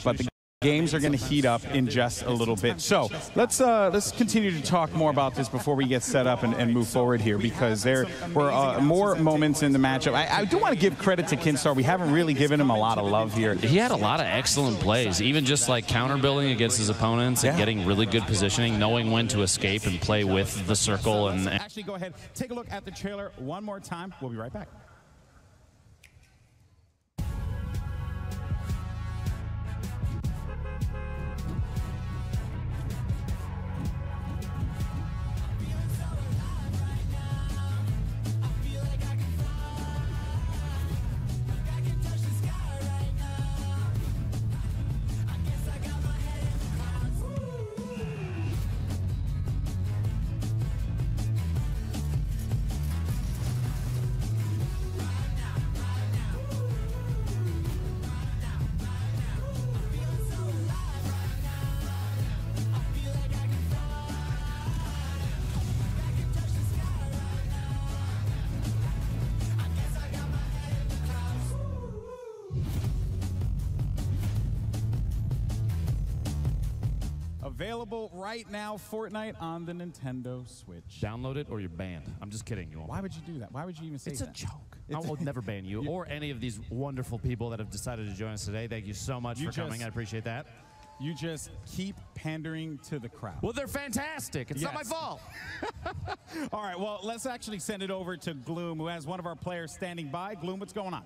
but the games are going to heat up in just a little bit. So let's continue to talk more about this before we get set up and move forward here, because there were more moments in the matchup. I do want to give credit to Kinstar. We haven't really given him a lot of love here. He had a lot of excellent plays, even just like counter building against his opponents and getting really good positioning, knowing when to escape and play with the circle. And actually go ahead, take a look at the trailer one more time. We'll be right back. Available right now, Fortnite on the Nintendo Switch. Download it or you're banned. I'm just kidding. Why would you do that? Why would you even say that? It's a joke. I will never ban you or any of these wonderful people that have decided to join us today. Thank you so much for coming. I appreciate that. You just keep pandering to the crowd. Well, they're fantastic. It's not my fault. All right, well, let's actually send it over to Gloom, who has one of our players standing by. Gloom, what's going on?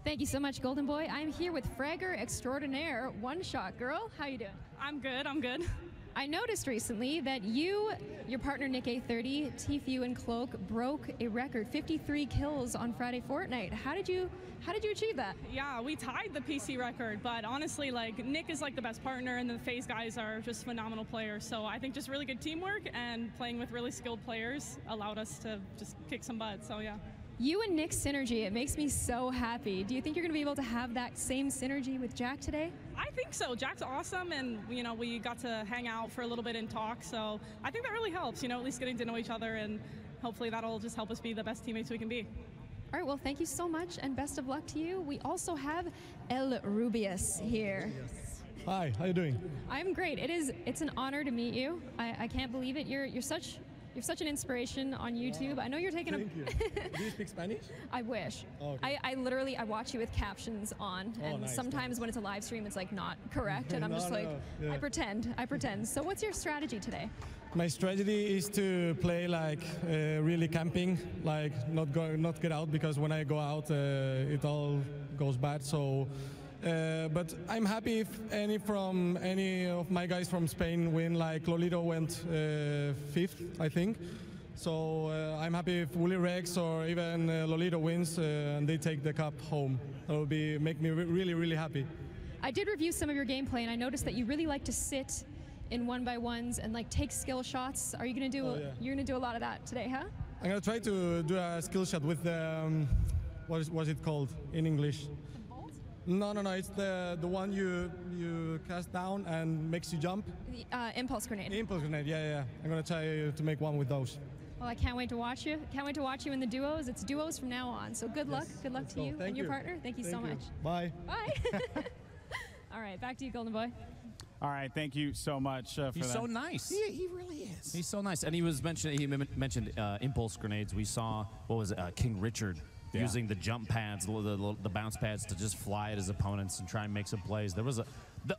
Thank you so much, Golden Boy. I'm here with Fragger Extraordinaire, One Shot Girl. How you doing? I'm good, I'm good. I noticed recently that you, your partner Nick A30, Tfue, and Cloak broke a record, 53 kills on Friday Fortnite. How did you achieve that? Yeah, we tied the PC record, but honestly, like, Nick is like the best partner, and the FaZe guys are just phenomenal players. So I think just really good teamwork and playing with really skilled players allowed us to just kick some butt. So yeah. You and Nick's synergy, it makes me so happy. Do you think you're going to be able to have that same synergy with Jack today? I think so. Jack's awesome, and you know, we got to hang out for a little bit and talk, so I think that really helps, you know, at least getting to know each other, and hopefully that'll just help us be the best teammates we can be. All right, well, thank you so much, and best of luck to you. We also have El Rubius here. Hi, how you doing? I'm great. It's an honor to meet you. I can't believe it. You're such an inspiration on YouTube. I know you're taking Thank you. Do you speak Spanish? I wish. Oh, okay. I literally watch you with captions on, and nice, sometimes when it's a live stream, it's like not correct, and I'm just like, yeah. I pretend. So what's your strategy today? My strategy is to play like really camping, like not get out, because when I go out, it all goes bad. So. But I'm happy if any of my guys from Spain win, like Lolito went 5th, I think. So I'm happy if Willy Rex or even Lolito wins and they take the cup home. That would make me really, really happy. I did review some of your gameplay, and I noticed that you really like to sit in 1x1s and like take skill shots. Are you gonna do? You're gonna do a lot of that today, huh? I'm gonna try to do a skill shot with the what's it called in English? No, it's the one you cast down and makes you jump. The impulse grenade. The impulse grenade, yeah. I'm gonna try to make one with those. Well, I can't wait to watch you. Can't wait to watch you in the duos. It's duos from now on. So good luck. Good luck to you and your partner. Thank you so much. Bye. Bye. All right, back to you, Golden Boy. All right, thank you so much for He's that. so nice. He really is. He's so nice. And he mentioned impulse grenades. We saw, what was it, King Richard. Yeah. Using the jump pads, the bounce pads to just fly at his opponents and try and make some plays.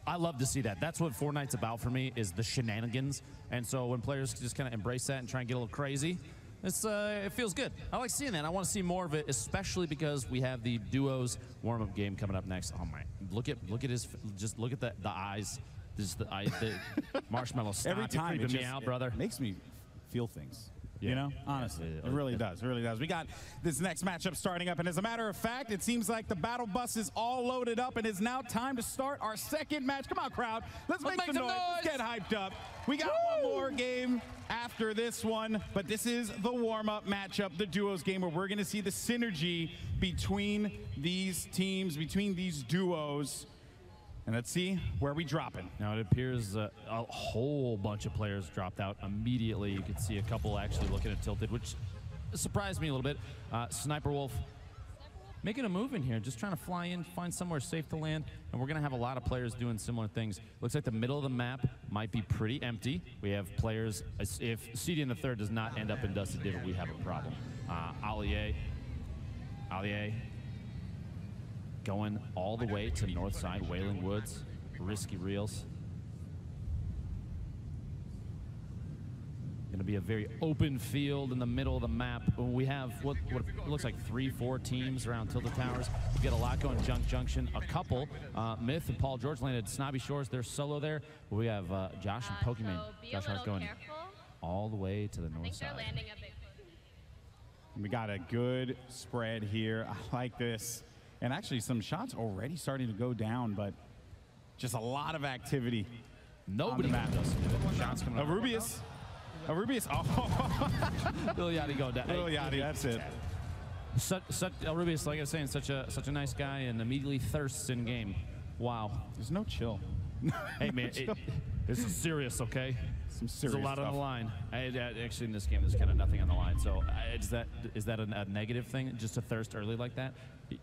I love to see that. That's what Fortnite's about for me, is the shenanigans. And so when players just kind of embrace that and try and get a little crazy, it feels good. I like seeing that. I want to see more of it, especially because we have the duos warm-up game coming up next. Oh my! Look at the eyes. Just the marshmallow. Stop. Every time you're creeping me out, brother. Makes me feel things. Yeah. You know, honestly, it really does. It really does. We got this next matchup starting up, and as a matter of fact, it seems like the battle bus is all loaded up, and it's now time to start our second match. Come on, crowd. Let's make some noise. Let's get hyped up. We got one more game after this one, but this is the warm-up matchup, the duos game, where we're going to see the synergy between these teams, between these duos. And let's see where we dropping. Now it appears a whole bunch of players dropped out immediately. You could see a couple actually looking at tilted, which surprised me a little bit. Sniper Wolf making a move in here, just trying to fly in, find somewhere safe to land, and we're going to have a lot of players doing similar things. Looks like the middle of the map might be pretty empty. We have players, if CD in the third does not end up in Dusty Divot, we have a problem. Allier going all the way to north side, Wailing Woods, risky reels. Going to be a very open field in the middle of the map. We have what looks like 3-4 teams around Tilted Towers. We get a lot going Junk Junction. A couple, Myth and Paul George landed Snobby Shores. They're solo there. But we have Josh and Pokemon. So Josh Hart going all the way to the north side. We got a good spread here. I like this. And actually some shots already starting to go down, but just a lot of activity. Nobody on the map. Shots coming up. Rubius. Rubius. Oh. Lil Yachty going down. Lil Yachty, that's it. Rubius, like I was saying, such a nice guy and immediately thirsts in game. Wow. There's no chill. Hey, man, this is serious, okay? Some serious There's a lot stuff on the line. Actually, in this game, there's kind of nothing on the line. So is that a negative thing, just to thirst early like that?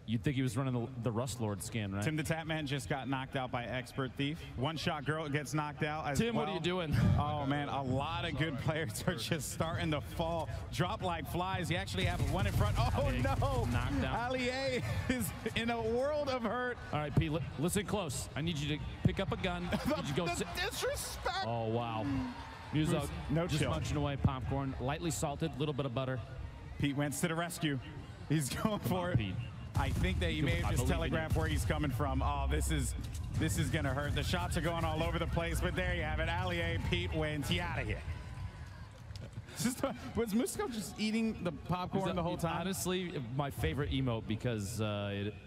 You'd think he was running the Rust Lord skin, right? Tim the Tapman just got knocked out by Expert Thief. One Shot Girl gets knocked out as Tim, well. what are you doing? Oh, man, a lot of good players are just starting to fall. Drop like flies. You actually have one in front. Oh, no. Knocked down. Allier is in a world of hurt. All right, Pete, listen close. I need you to pick up a gun. The disrespect. Oh, wow. Muzo, no just chill. munching away popcorn, lightly salted, little bit of butter. Pete went to the rescue. He's going for it. Pete. I think that he may have just telegraphed where he's coming from. Oh, this is going to hurt. The shots are going all over the place, but there you have it. Allier, Pete wins. He out of here. Was Musco just eating the popcorn the whole time? Honestly, my favorite emote because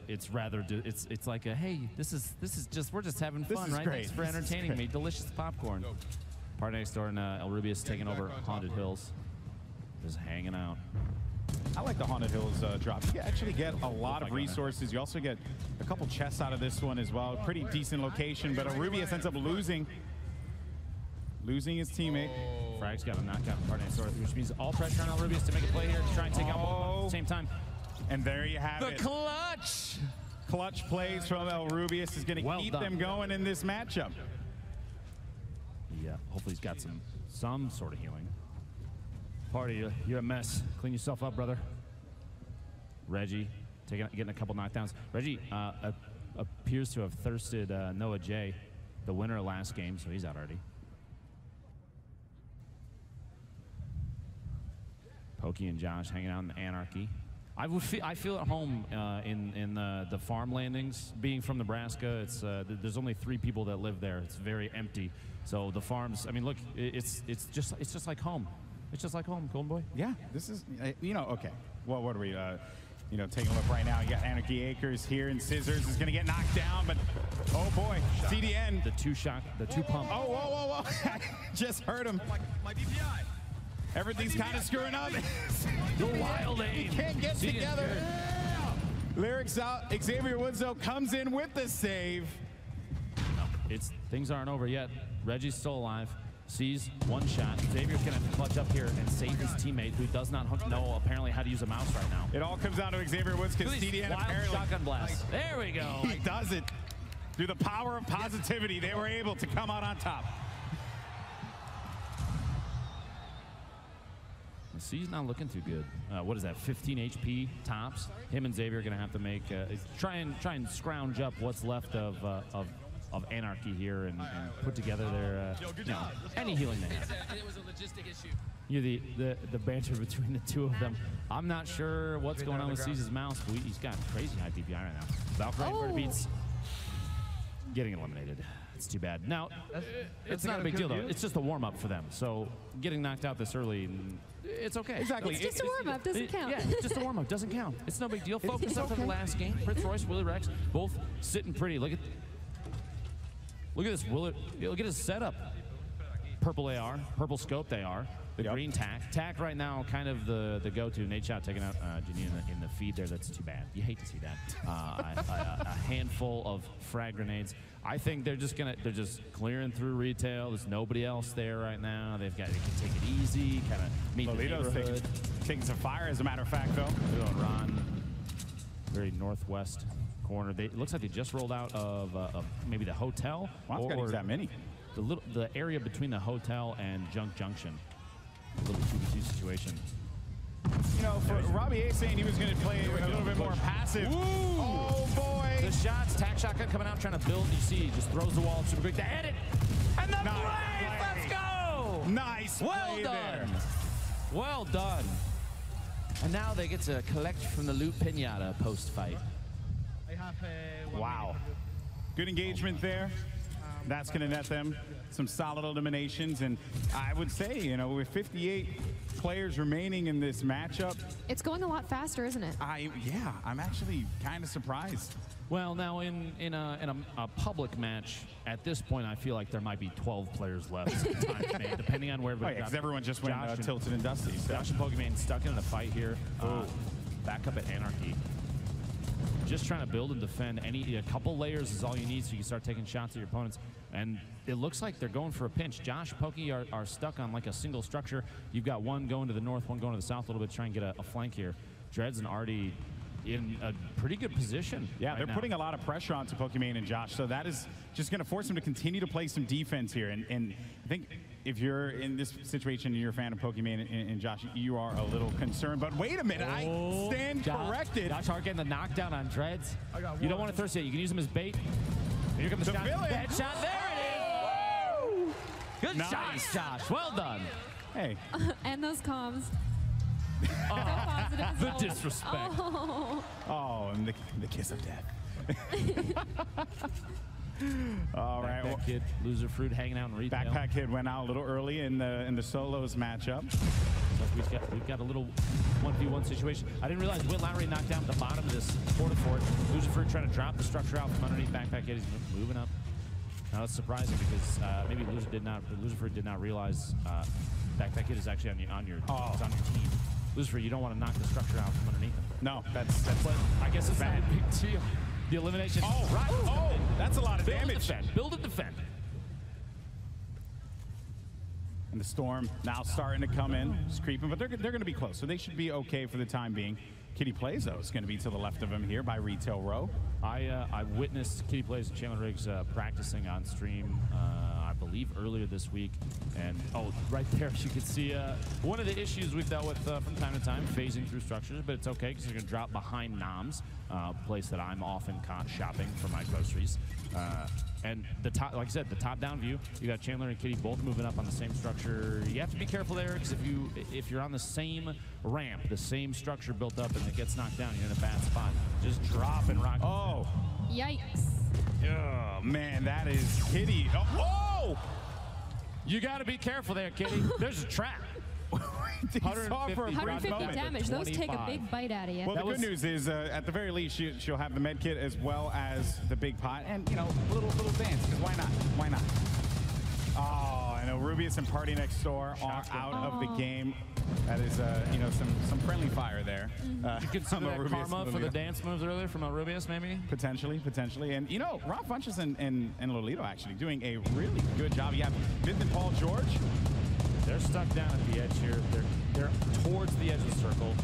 it's rather it's like a hey, this is just we're just having fun, right? Great. Thanks for entertaining me. Delicious popcorn. Part next door, and El Rubius taking over Haunted Hills, just hanging out. I like the Haunted Hills drop. You actually get a lot of resources. You also get a couple chests out of this one as well. Pretty decent location, but Rubius ends up losing his teammate. Frag's got a knockout in part next door, which means all pressure on El Rubius to make a play here to try and take out both at the same time. And there you have it. The clutch! Clutch plays from El Rubius is going to keep them going in this matchup. Yeah, hopefully he's got some sort of healing. Party, you're a mess. Clean yourself up, brother. Reggie, getting a couple knockdowns. Reggie appears to have thirsted Noah J, the winner of last game, so he's out already. Pokey and Josh hanging out in the Anarchy. I feel at home in the farm landings. Being from Nebraska, there's only 3 people that live there. It's very empty. So the farms, I mean, look, it's just like home. It's just like home, Golden Boy. Yeah, this is, okay. Well, what are we, taking a look right now? You got Anarchy Acres here, and Scissors is going to get knocked down, but, oh boy, CDN. The 2 pump. Oh, whoa. Just heard him. My DPI. Everything's kind of screwing up. The wild aim. Can't get together. Lyrics out. Xavier Woods, though, comes in with the save. No, things aren't over yet. Reggie's still alive. Sees one shot. Xavier's going to have to clutch up here and save his teammate, who does not know apparently how to use a mouse right now. It all comes down to Xavier Woods because CDN apparently shotgun blast. There we go. He does it. Through the power of positivity, they were able to come out on top. C's not looking too good. What is that? 15 HP tops. Him and Xavier are going to have to make try and scrounge up what's left of Anarchy here and put together their any healing they have. It was a logistic issue. The banter between the two of them. I'm not sure what's going on with C's mouse, but he's got crazy high DPI right now. Valkyrie beats getting eliminated. It's too bad. Now, it's not a big deal, though. It's just a warm-up for them. So getting knocked out this early, it's okay. Exactly. It's just a warm-up. Doesn't count. Yeah, just a warm-up. Doesn't count. It's no big deal. Focus up for the last game. Prince Royce, Willie Rex, both sitting pretty. Look at this. Look at his setup. Purple AR, purple scope they are. The green tack. Tack right now, kind of the go-to. Nate Shot taking out Janine in the feed there. That's too bad. You hate to see that. A handful of frag grenades. I think they're just clearing through retail. There's nobody else there right now. They can take it easy, kind of meet the neighborhood. Taking some fire, as a matter of fact, though. Ron very northwest corner. It looks like they just rolled out of maybe the hotel. Wow, or that many. The area between the hotel and Junk Junction. A little 2v2 situation. You know, for Robbie A saying he was going to play a little bit more passive. Ooh. Oh, boy. The shots, tack shotgun coming out, trying to build. You see, he just throws the wall super quick to edit. And the play! Let's go! Nice. Well done. There. Well done. And now they get to collect from the loot pinata post-fight. Wow. Good engagement there. That's going to net them some solid eliminations. And I would say, you know, with 58 players remaining in this matchup. It's going a lot faster, isn't it? Yeah, I'm actually kind of surprised. Well, now in a public match, at this point, I feel like there might be 12 players left. Depending on where. Because everyone just went tilted and dusty. So. Josh and Pokemon stuck in a fight here. Back up at Anarchy. Just trying to build and defend. A couple layers is all you need so you can start taking shots at your opponents. And it looks like they're going for a pinch. Josh, Pokey are stuck on like a single structure. You've got one going to the north, one going to the south a little bit to try and get a flank here. Dreads and Artie in a pretty good position. Yeah, they're putting a lot of pressure onto Pokemon and Josh, so that is just going to force them to continue to play some defense here. And I think if you're in this situation and you're a fan of Pokemon and Josh, you are a little concerned. But wait a minute, I stand corrected. Josh Hart getting the knockdown on Dreads. You don't want to thirst it. You can use him as bait. Here comes the shot. Headshot. There it is. Good shot, Josh. Well done. Hey. And those comms. The disrespect. Oh, and the kiss of death. All right. Backpack Kid, loser fruit, hanging out in retail. Backpack Kid went out a little early in the solos matchup. So we've got a little 1v1 situation. I didn't realize Will Lowry knocked down the bottom of this porta fort. Loser fruit trying to drop the structure out from underneath Backpack Kid. He's moving up. Now that's surprising because maybe loser fruit did not realize Backpack Kid is actually on your team. Lucifer, you don't want to knock the structure out from underneath him. No, that's what I guess it's not a big deal. The elimination. Oh, right. Oh, that's a lot of damage. Build and defend. And the storm now starting to come in, just creeping, but they're going to be close, so they should be okay for the time being. Kitty Plays, though, is going to be to the left of him here by Retail Row. I witnessed Kitty Plays and Chandler Riggs practicing on stream, I believe, earlier this week. And, right there, you can see one of the issues we've dealt with from time to time, phasing through structures, but it's okay because they're going to drop behind Noms, a place that I'm often caught shopping for my groceries. And the top, like I said, the top-down view, you got Chandler and Kitty both moving up on the same structure. You have to be careful there because if you're on the same ramp, the same structure built up, and it gets knocked down, you're in a bad spot. Just drop and rock. Oh. Yikes. Oh, man, that is Kitty. Oh! You got to be careful there, Kitty. There's a trap. 150 damage. Those take a big bite out of you. Well, the good news is, at the very least, she'll have the med kit as well as the big pot, and you know, little dance. Because why not? Why not? Oh, I know Rubius and Party Next Door are out of the game. That is, you know, some friendly fire there. You could see that karma for the dance moves earlier from Rubius, maybe. Potentially. And you know, Rob Funches and Lolito actually doing a really good job. You have Vith and Paul George. They're stuck down at the edge here. They're towards the edge of the circle.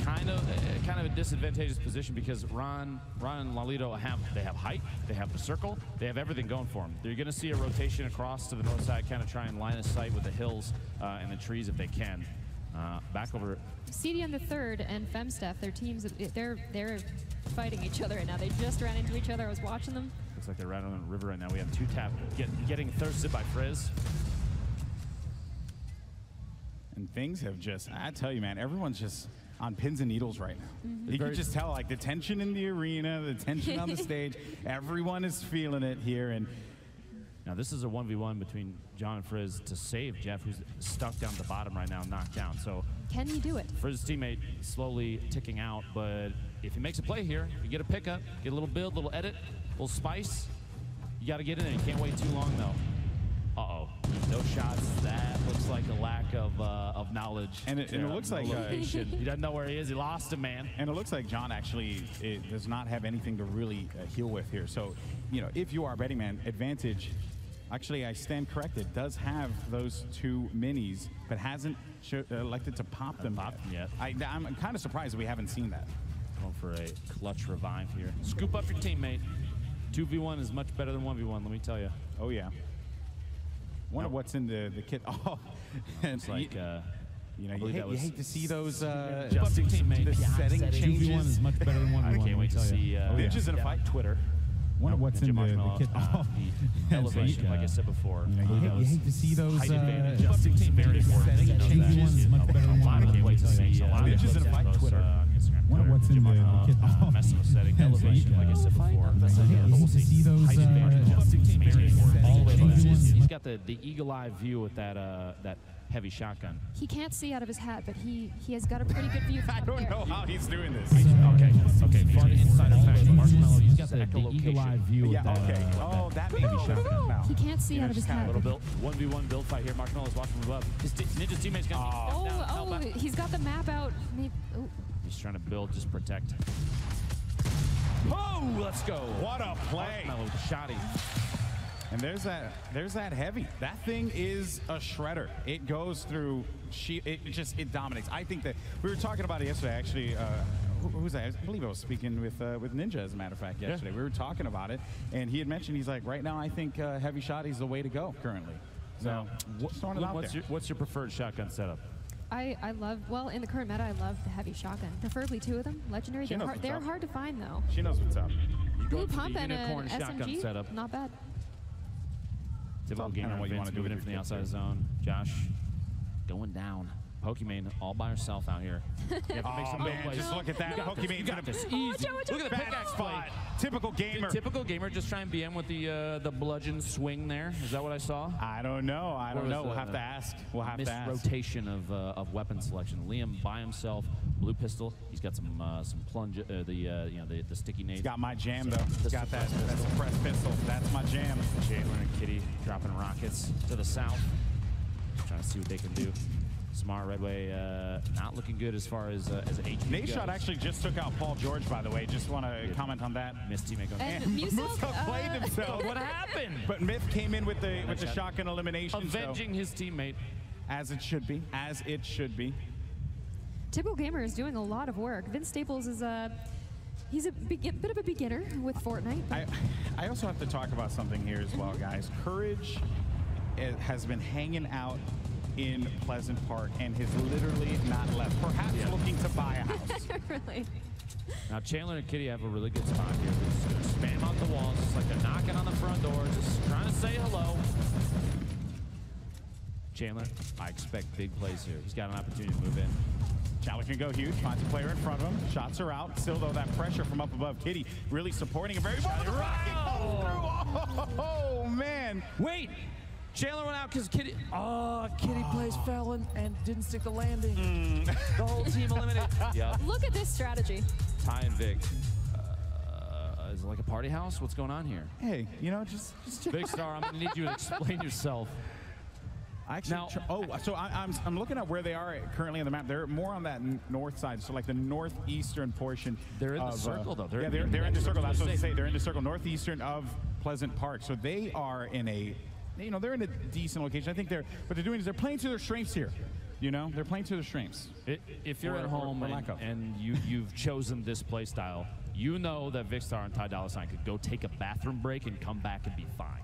Kind of a disadvantageous position because Ron and Lolito have height, they have the circle, they have everything going for them. They're going to see a rotation across to the north side, kind of try and line of sight with the hills and the trees if they can. Back over. CD on the third and Femsteph, their teams, they're fighting each other right now. They just ran into each other. I was watching them. Looks like they're right on the river right now. We have 2 tap getting thirsted by Frizz. And things have just, I tell you, man, everyone's just on pins and needles right now. You can just tell, like, the tension in the arena, the tension on the stage. Everyone is feeling it here. And now this is a 1v1 between John and Frizz to save Jeff, who's stuck down at the bottom right now, knocked down. So can he do it? Frizz's teammate slowly ticking out, but if he makes a play here, you get a pickup, get a little build, a little edit, a little spice. You got to get in there. You can't wait too long, though. No shots. That looks like a lack of knowledge. And it looks like he doesn't know where he is. He lost him, man. And it looks like John actually does not have anything to really heal with here. So, you know, if you are betting man, advantage. Actually, I stand corrected. Does have those 2 minis, but hasn't elected to pop them yet. I'm kind of surprised that we haven't seen that. Going for a clutch revive here. Scoop up your teammate. 2v1 is much better than 1v1, let me tell you. Oh, yeah. Wonder what's in the kit. Oh, it's like, you know, you hate to see those adjusting teammate. The setting changes. 2v1 is much better than 1v1. I can't wait to see Ninjas in a fight. Twitter. Wonder what's in the kit. The elevation, like I said before. You hate to see those height advantage. Adjusting team very important. setting changes is much better than 1v1. I can't wait to see Ninjas in a fight. Twitter. Wonder what's in the kit. Messing with setting. Elevation, like I said before. You hate to see those Height advantage. Adjusting team very important. All the way changes. He's got the eagle-eye view with that heavy shotgun. He can't see out of his hat, but he has got a pretty good view from I up don't there. know how he's doing this. Okay, far inside of fact. Marshmallow, he's got the eagle-eye echolocation. view with Yeah, that. okay. Oh, that may be shotgun now. He can't see out of his just hat. Little build, 1v1 build fight here. Marshmallow's watching from above. His Ninja's teammate's gonna be down. Oh, he's got the map out. He's trying to build, just protect. Oh, let's go. What a play. Marshmallow with the shotty. And there's that heavy. That thing is a shredder. It goes through. It dominates. I think that we were talking about it yesterday. Actually, who was that? I believe I was speaking with Ninja, as a matter of fact, yesterday. We were talking about it, and he had mentioned he's like, right now, I think heavy shotty is the way to go currently. So, what's your preferred shotgun setup? I love, well, in the current meta, I love the heavy shotgun. Preferably 2 of them. Legendary. They're hard to find, though. She knows what's up. Blue pump and an unicorn shotgun SMG. setup. Not bad. Typical gamer what you want to do moving in from the outside zone. Josh going down. Pokimane all by herself out here. You have to make some man, plays. just look at that. You got this easy. Look at the pickaxe spot. Typical gamer. Typical gamer. Just try and BM with the bludgeon swing there. Is that what I saw? I don't know. We'll have to ask. We'll have to ask. Rotation of weapon selection. Liam by himself. Blue pistol. He's got some plunge. The sticky nades. He's got my jam though. He's got that suppressed pistol. That's my jam. Jalen and Kitty dropping rockets to the south. Just trying to see what they can do. Smart Redway not looking good as far as HP Nate goes. Shot actually just took out Paul George, by the way. Just want to comment on that. Missed teammate going. And Musa played himself. What happened? But Myth came in with the shotgun elimination. Avenging his teammate. As it should be. As it should be. Typical gamer is doing a lot of work. Vince Staples is he's a bit of a beginner with Fortnite. I also have to talk about something here as well, guys. Courage has been hanging out in Pleasant Park and has literally not left. Perhaps looking to buy a house. Really? Now Chandler and Kitty have a really good spot here. They're just gonna spam out the walls. It's like they're knocking on the front door, just trying to say hello. Chandler, I expect big plays here. He's got an opportunity to move in. Chandler can go huge, finds a player in front of him. Shots are out. Still, though, that pressure from up above. Kitty really supporting him very well. Oh, man. Wait! Chandler went out because Kitty plays fell and didn't stick the landing. The whole team eliminated. Yeah. Look at this strategy. Ty and Vic. Is it like a party house? What's going on here? Hey, you know, just Big Star, I'm going to need you to explain yourself. Actually, so I'm looking at where they are currently on the map. They're more on that north side, so like the northeastern portion. They're in the circle, though. They're in the circle. That's what I was going to say. They're in the circle northeastern of Pleasant Park. So they are in a, they're in a decent location. I think what they're doing is they're playing to their strengths here. You know, they're playing to their strengths. If you're at home and you've chosen this play style, you know that Vicstar and Ty Dolla $ign could go take a bathroom break and come back and be fine.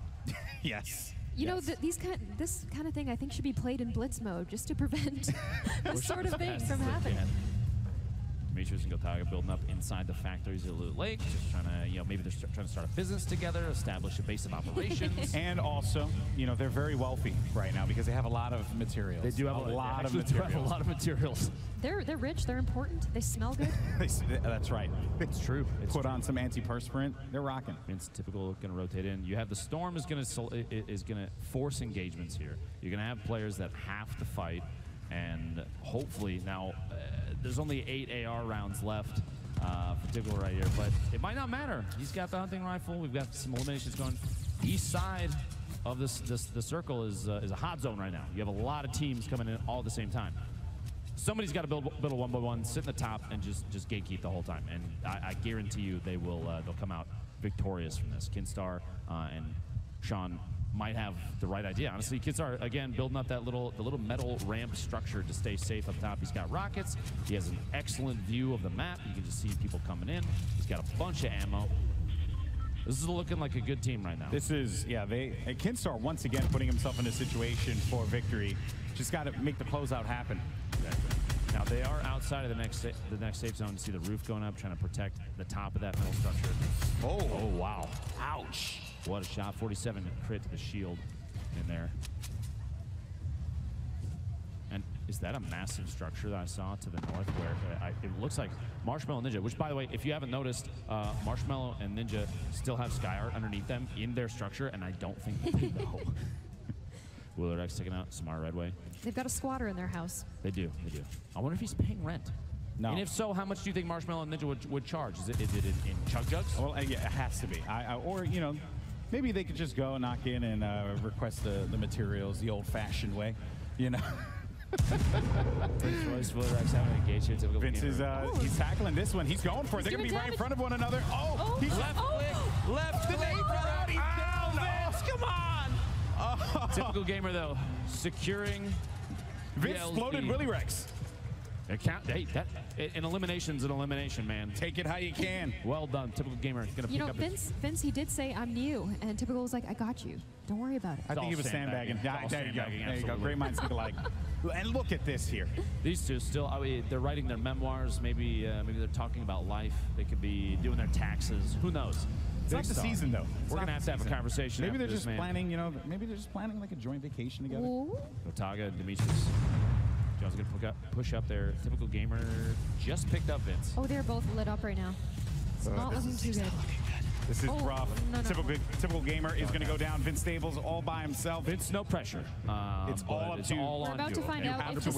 Yes. You know, this kind of thing I think should be played in blitz mode just to prevent this sort of thing from happening. Demetrius and Gotaga building up inside the factories at Loot Lake, just trying to, maybe they're trying to start a business together, establish a base of operations. And also, they're very wealthy right now because they have a lot of materials. They do have a lot of materials. They're rich, they're important, they smell good. That's right. It's true. Put on some antiperspirant, they're rocking. It's typical, going to rotate in. You have the Storm is going to force engagements here. You're going to have players that have to fight, and hopefully now there's only 8 AR rounds left for Typical right here, but it might not matter. He's got the hunting rifle. We've got some eliminations going. East side of the circle is a hot zone right now. You have a lot of teams coming in all at the same time. Somebody's got to build a 1-by-1, sit in the top, and just gatekeep the whole time. And I guarantee you they'll come out victorious from this. Kinstar and Sean might have the right idea. Honestly, kids are, again, building up the little metal ramp structure to stay safe up top. He's got rockets. He has an excellent view of the map. You can just see people coming in. He's got a bunch of ammo. This is looking like a good team right now. This is, yeah, Kinstar once again putting himself in a situation for victory. Just got to make the closeout happen. Exactly. Now they are outside of the next safe zone. You see the roof going up, trying to protect the top of that metal structure. Oh wow. Ouch. What a shot. 47 crit to the shield in there. And is that a massive structure that I saw to the north where it looks like Marshmallow and Ninja, which, by the way, if you haven't noticed, Marshmallow and Ninja still have Sky Art underneath them in their structure, and I don't think they know. Wheeler X taking out Samara Redway. They've got a squatter in their house. They do. I wonder if he's paying rent. No. And if so, how much do you think Marshmallow and Ninja would charge? Is it in chug jugs? Well, yeah, it has to be. Or, you know, maybe they could just go knock in and request the materials the old-fashioned way, you know. Vince Wheeler X having a engage here. Vince is he's tackling this one. He's going for it. They're going to be right in front of one another. Oh, he's left click. Left click. He's down, Vince, come on. Oh. Typical gamer, though, securing. Vince exploded Willy Rex. An elimination's an elimination, man. Take it how you can. Well done. Typical gamer is going to pick up. Vince, he did say, I'm new. And Typical was like, I got you. Don't worry about it. I think he was sandbagging. There you go. Great minds think alike. And look at this here. These two still, they're writing their memoirs. Maybe they're talking about life. They could be doing their taxes. Who knows? It's not the season, though. We're going to have a conversation. Maybe they're just planning, you know, maybe they're just planning like a joint vacation together. Gotaga, Demetrius. John's going to push up there. Typical gamer just picked up Vince. Oh, they're both lit up right now. It's not looking too good. This is rough. No. Typical gamer is going to go down. Vince Stables all by himself. Vince, no pressure. It's all up to you. We're about to find out if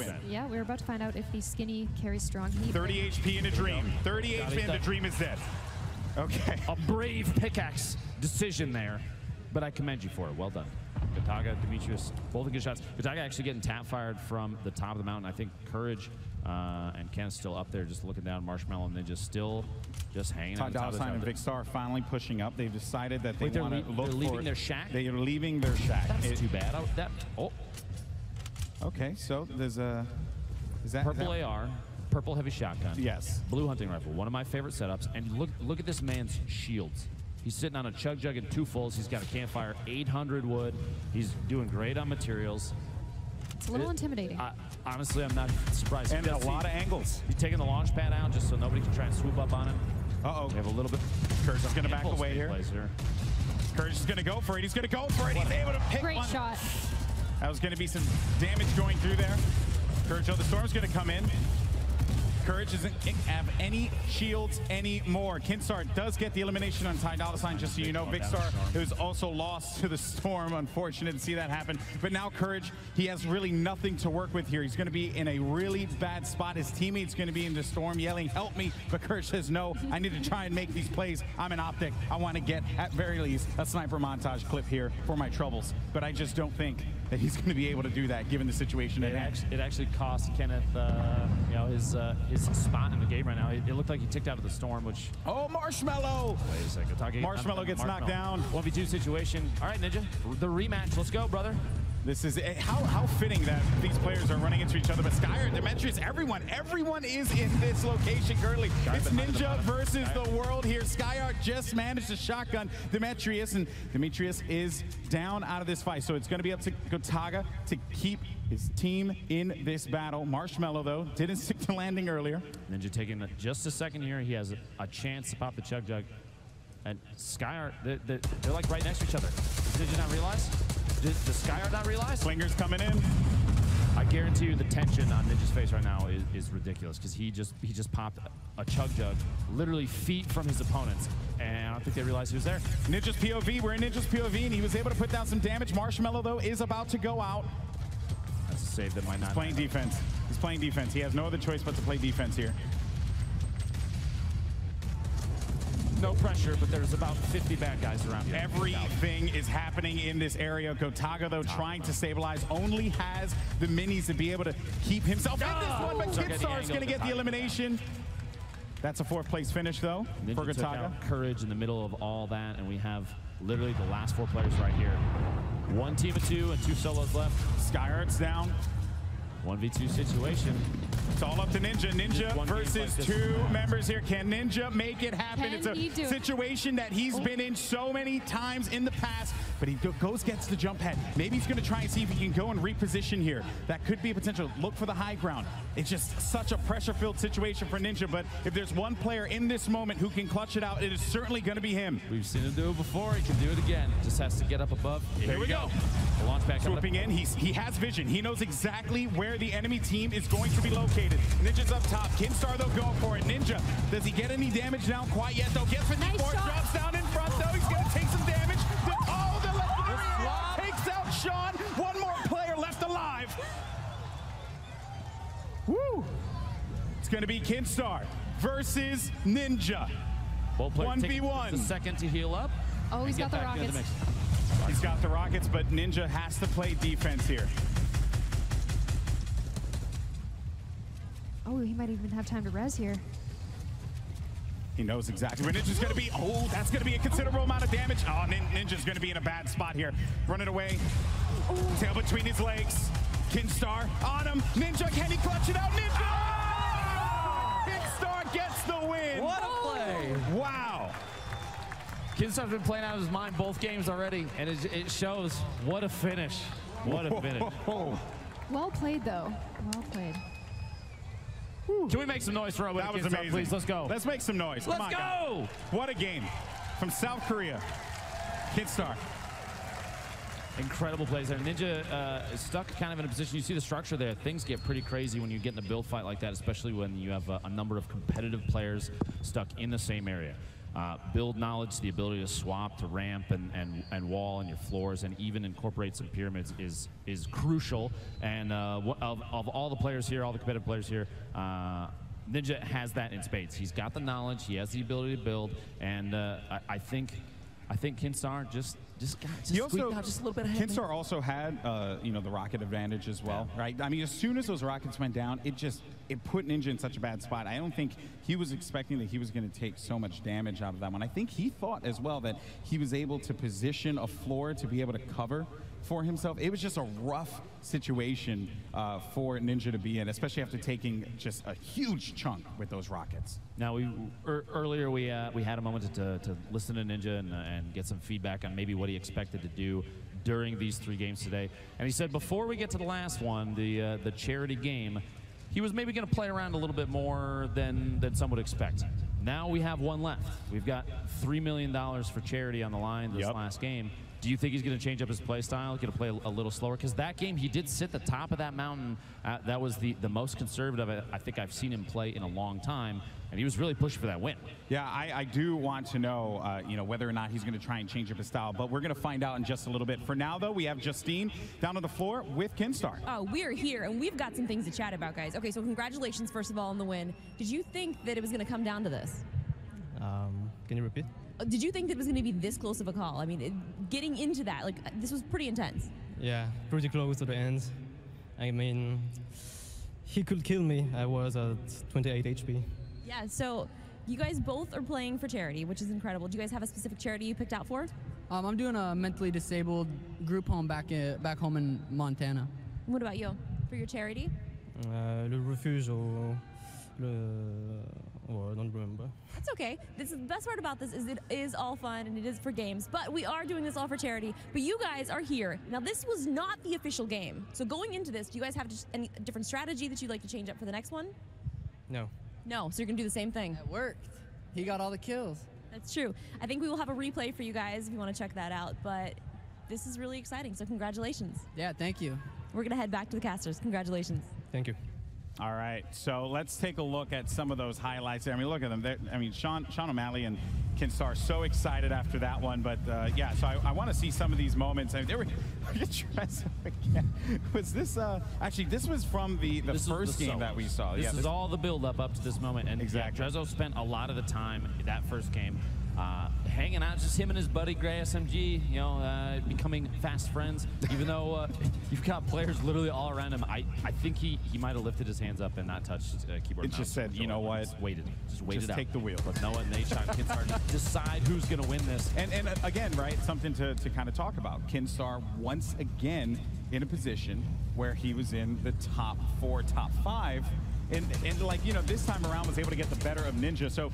we're about to find out if the skinny carries strong heat. 30 HP in a dream. 30 HP and the dream is dead. Okay. A brave pickaxe decision there, but I commend you for it. Well done. Gotaga, Demetrius, both good shots. Gotaga actually getting tap fired from the top of the mountain. I think Courage and Ken's still up there just looking down. Marshmallow and Ninja still just hanging on top of the and Vicstar finally pushing up. They've decided that they want to look for... They're leaving their shack? They are leaving their shack. That's too bad. Okay, so there's a... Purple AR, purple heavy shotgun. Yes. Blue hunting rifle, one of my favorite setups. And look at this man's shields. He's sitting on a chug jug and 2 fulls. He's got a campfire, 800 wood. He's doing great on materials. It's a little intimidating. Honestly, I'm not surprised. And a lot of angles. He's taking the launch pad out just so nobody can try and swoop up on him. Uh-oh. We have a little bit. Courage is going to back away here. Courage is going to go for it. He's going to go for it. He's able to pick one. Great shot. That was going to be some damage going through there. Courage, the storm's going to come in. Courage doesn't have any shields anymore. Kinstar does get the elimination on Ty Dolla $ign, just so you know. Vicstar, who's also lost to the storm. Unfortunate to see that happen. But now Courage, he has really nothing to work with here. He's going to be in a really bad spot. His teammate's going to be in the storm yelling, help me. But Courage says, no, I need to try and make these plays. I'm an optic. I want to get, at very least, a sniper montage clip here for my troubles. But I just don't think that he's going to be able to do that, given the situation. It actually cost Kenneth, his spot in the game right now. It looked like he ticked out of the storm, which... Oh, Marshmallow! Wait a second. Marshmallow gets knocked down. 1v2 situation. All right, Ninja, the rematch. Let's go, brother. This is how fitting that these players are running into each other. But Skyr, Demetrius, everyone is in this location currently. It's Ninja versus the world here. Skyr just managed to shotgun Demetrius, and Demetrius is down out of this fight. So it's going to be up to Gotaga to keep his team in this battle. Marshmallow, though, didn't stick to landing earlier. Ninja taking just a second here. He has a chance to pop the chug jug. And Skyr, they're like right next to each other. Did you not realize? Does Skyr not realize? Flinger's coming in. I guarantee you the tension on Ninja's face right now is ridiculous because he just popped a chug jug literally feet from his opponents, and I don't think they realized he was there. Ninja's POV, we're in Ninja's POV, and he was able to put down some damage. Marshmallow, though, is about to go out. That's a save that might not. He's playing defense. He's playing defense. He has no other choice but to play defense here. No pressure, but there's about 50 bad guys around here. Everything is happening in this area. Gotaga, though, trying to stabilize, only has the minis to be able to keep himself in this one, but Kidstar is going to get the elimination. That's a 4th place finish, though, for Gotaga. Courage in the middle of all that, and we have literally the last 4 players right here. One team of 2 and 2 solos left. Skyheart's down. 1v2 situation. It's all up to Ninja. Ninja versus like 2 members here. Can Ninja make it happen? Can It's a he do it? situation that he's been in so many times in the past, but he gets the jump pad. Maybe he's going to try and see if he can go and reposition here. That could be a potential. Look for the high ground. It's just such a pressure-filled situation for Ninja, but if there's one player in this moment who can clutch it out, it is certainly going to be him. We've seen him do it before. He can do it again. Just has to get up above. There we go. The launch pad coming up. Swooping in, he has vision. He knows exactly where the enemy team is going to be located. Ninja's up top. Kinstar, though, going for it. Ninja, does he get any damage down quite yet, though? Gets 54, drops down in front, though. He's going to take some damage. Oh, the left takes out Sean. One more player left alive. Woo! It's going to be Kinstar versus Ninja. Both players 1v1. The second to heal up. Oh, he's got the rockets. He's got the rockets, but Ninja has to play defense here. Oh, he might even have time to res here. He knows exactly where Ninja's going to be. Oh, that's going to be a considerable amount of damage. Oh, Ninja's going to be in a bad spot here. Running away. Tail between his legs. Kinstar on him. Ninja, can he clutch it out? Ninja! Kinstar gets the win. What a play. Wow. Kinstar's been playing out of his mind both games already, and it shows. What a finish. What a finish. Well played, though. Well played. Can we make some noise for our winner, That was Kinstar, amazing. please? Let's go. Let's make some noise. Come on, Let's go. guys. What a game. From South Korea. Kinstar. Incredible plays there. Ninja is stuck kind of in a position. You see the structure there. Things get pretty crazy when you get in a build fight like that, especially when you have a number of competitive players stuck in the same area. Build knowledge, the ability to swap, to ramp and wall in your floors, and even incorporate some pyramids is crucial. And of all the players here, all the competitive players here, Ninja has that in spades. He's got the knowledge, he has the ability to build, and I think Kinstar just squeaked out just a little bit ahead. Kinstar also had, you know, the rocket advantage as well, right? I mean, as soon as those rockets went down, it put Ninja in such a bad spot. I don't think he was expecting that he was going to take so much damage out of that one. I think he thought as well that he was able to position a floor to be able to cover for himself. It was just a rough situation for Ninja to be in, especially after taking just a huge chunk with those rockets. Now, earlier we had a moment to listen to Ninja and get some feedback on maybe what he expected to do during these 3 games today. And he said before we get to the last one, the charity game, he was maybe going to play around a little bit more than some would expect. Now we have one left. We've got $3 million for charity on the line this last game. Do you think he's going to change up his play style, going to play a little slower? Because that game, he did sit the top of that mountain. That was the most conservative I think I've seen him play in a long time, and he was really pushing for that win. Yeah, I do want to know, you know, whether or not he's going to try and change up his style, but we're going to find out in just a little bit. For now, though, we have Justine down on the floor with Kinstar. Oh, we're here, and we've got some things to chat about, guys. Okay, so congratulations, first of all, on the win. Did you think that it was going to come down to this? Can you repeat? Did you think that it was going to be this close of a call? I mean, getting into that, like, this was pretty intense. Yeah, pretty close to the end. I mean, he could kill me. I was at 28 HP. Yeah, so you guys both are playing for charity, which is incredible. Do you guys have a specific charity you picked out for? I'm doing a mentally disabled group home back home in Montana. What about you? For your charity? Le refuge or I don't remember. That's okay. The best part about this is it is all fun and it is for games, but we are doing this all for charity. But you guys are here. Now, this was not the official game. So going into this, do you guys have just any different strategy that you'd like to change up for the next one? No. No, so you're going to do the same thing. It worked. He got all the kills. That's true. I think we will have a replay for you guys if you want to check that out, but this is really exciting, so congratulations. Yeah, thank you. We're going to head back to the casters. Congratulations. Thank you. All right, so let's take a look at some of those highlights there. I mean, look at them. I mean, Sean O'Malley and Kinstar so excited after that one, but yeah, so I want to see some of these moments. I mean, they were was this actually this was from the first game that we saw. This is all the build up to this moment, and exactly. Drezzo spent a lot of the time that first game hanging out, just him and his buddy Gray SMG, you know, becoming fast friends. Even though you've got players literally all around him, I think he might have lifted his hands up and not touched his keyboard. It just said, you know what? Just waited Just out. take the wheel. But Noah and Nate Kinstar decide who's going to win this. And again, right, something to kind of talk about. Kinstar once again in a position where he was in the top 4, top 5. And like, you know, this time around was able to get the better of Ninja. So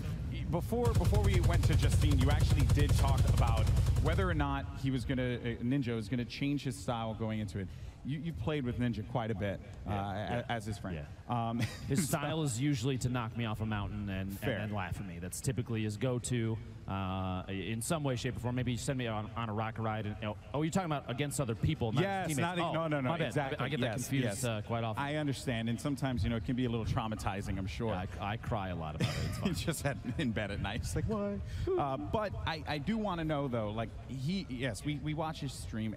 before we went to Justine, you actually did talk about whether or not he was going to, Ninja was going to change his style going into it. You played with Ninja quite a bit as his friend. Yeah. His style is usually to knock me off a mountain and then laugh at me. That's typically his go-to in some way, shape, or form. Maybe send me on a rocket ride. And, oh, you're talking about against other people, not teammates. No, my bad. exactly. I get that confused quite often. I understand, and sometimes, you know, it can be a little traumatizing, I'm sure. Yeah, I cry a lot about it. It's fine. He's just in bed at night. It's like, what? But I do want to know, though, like, we watch his stream.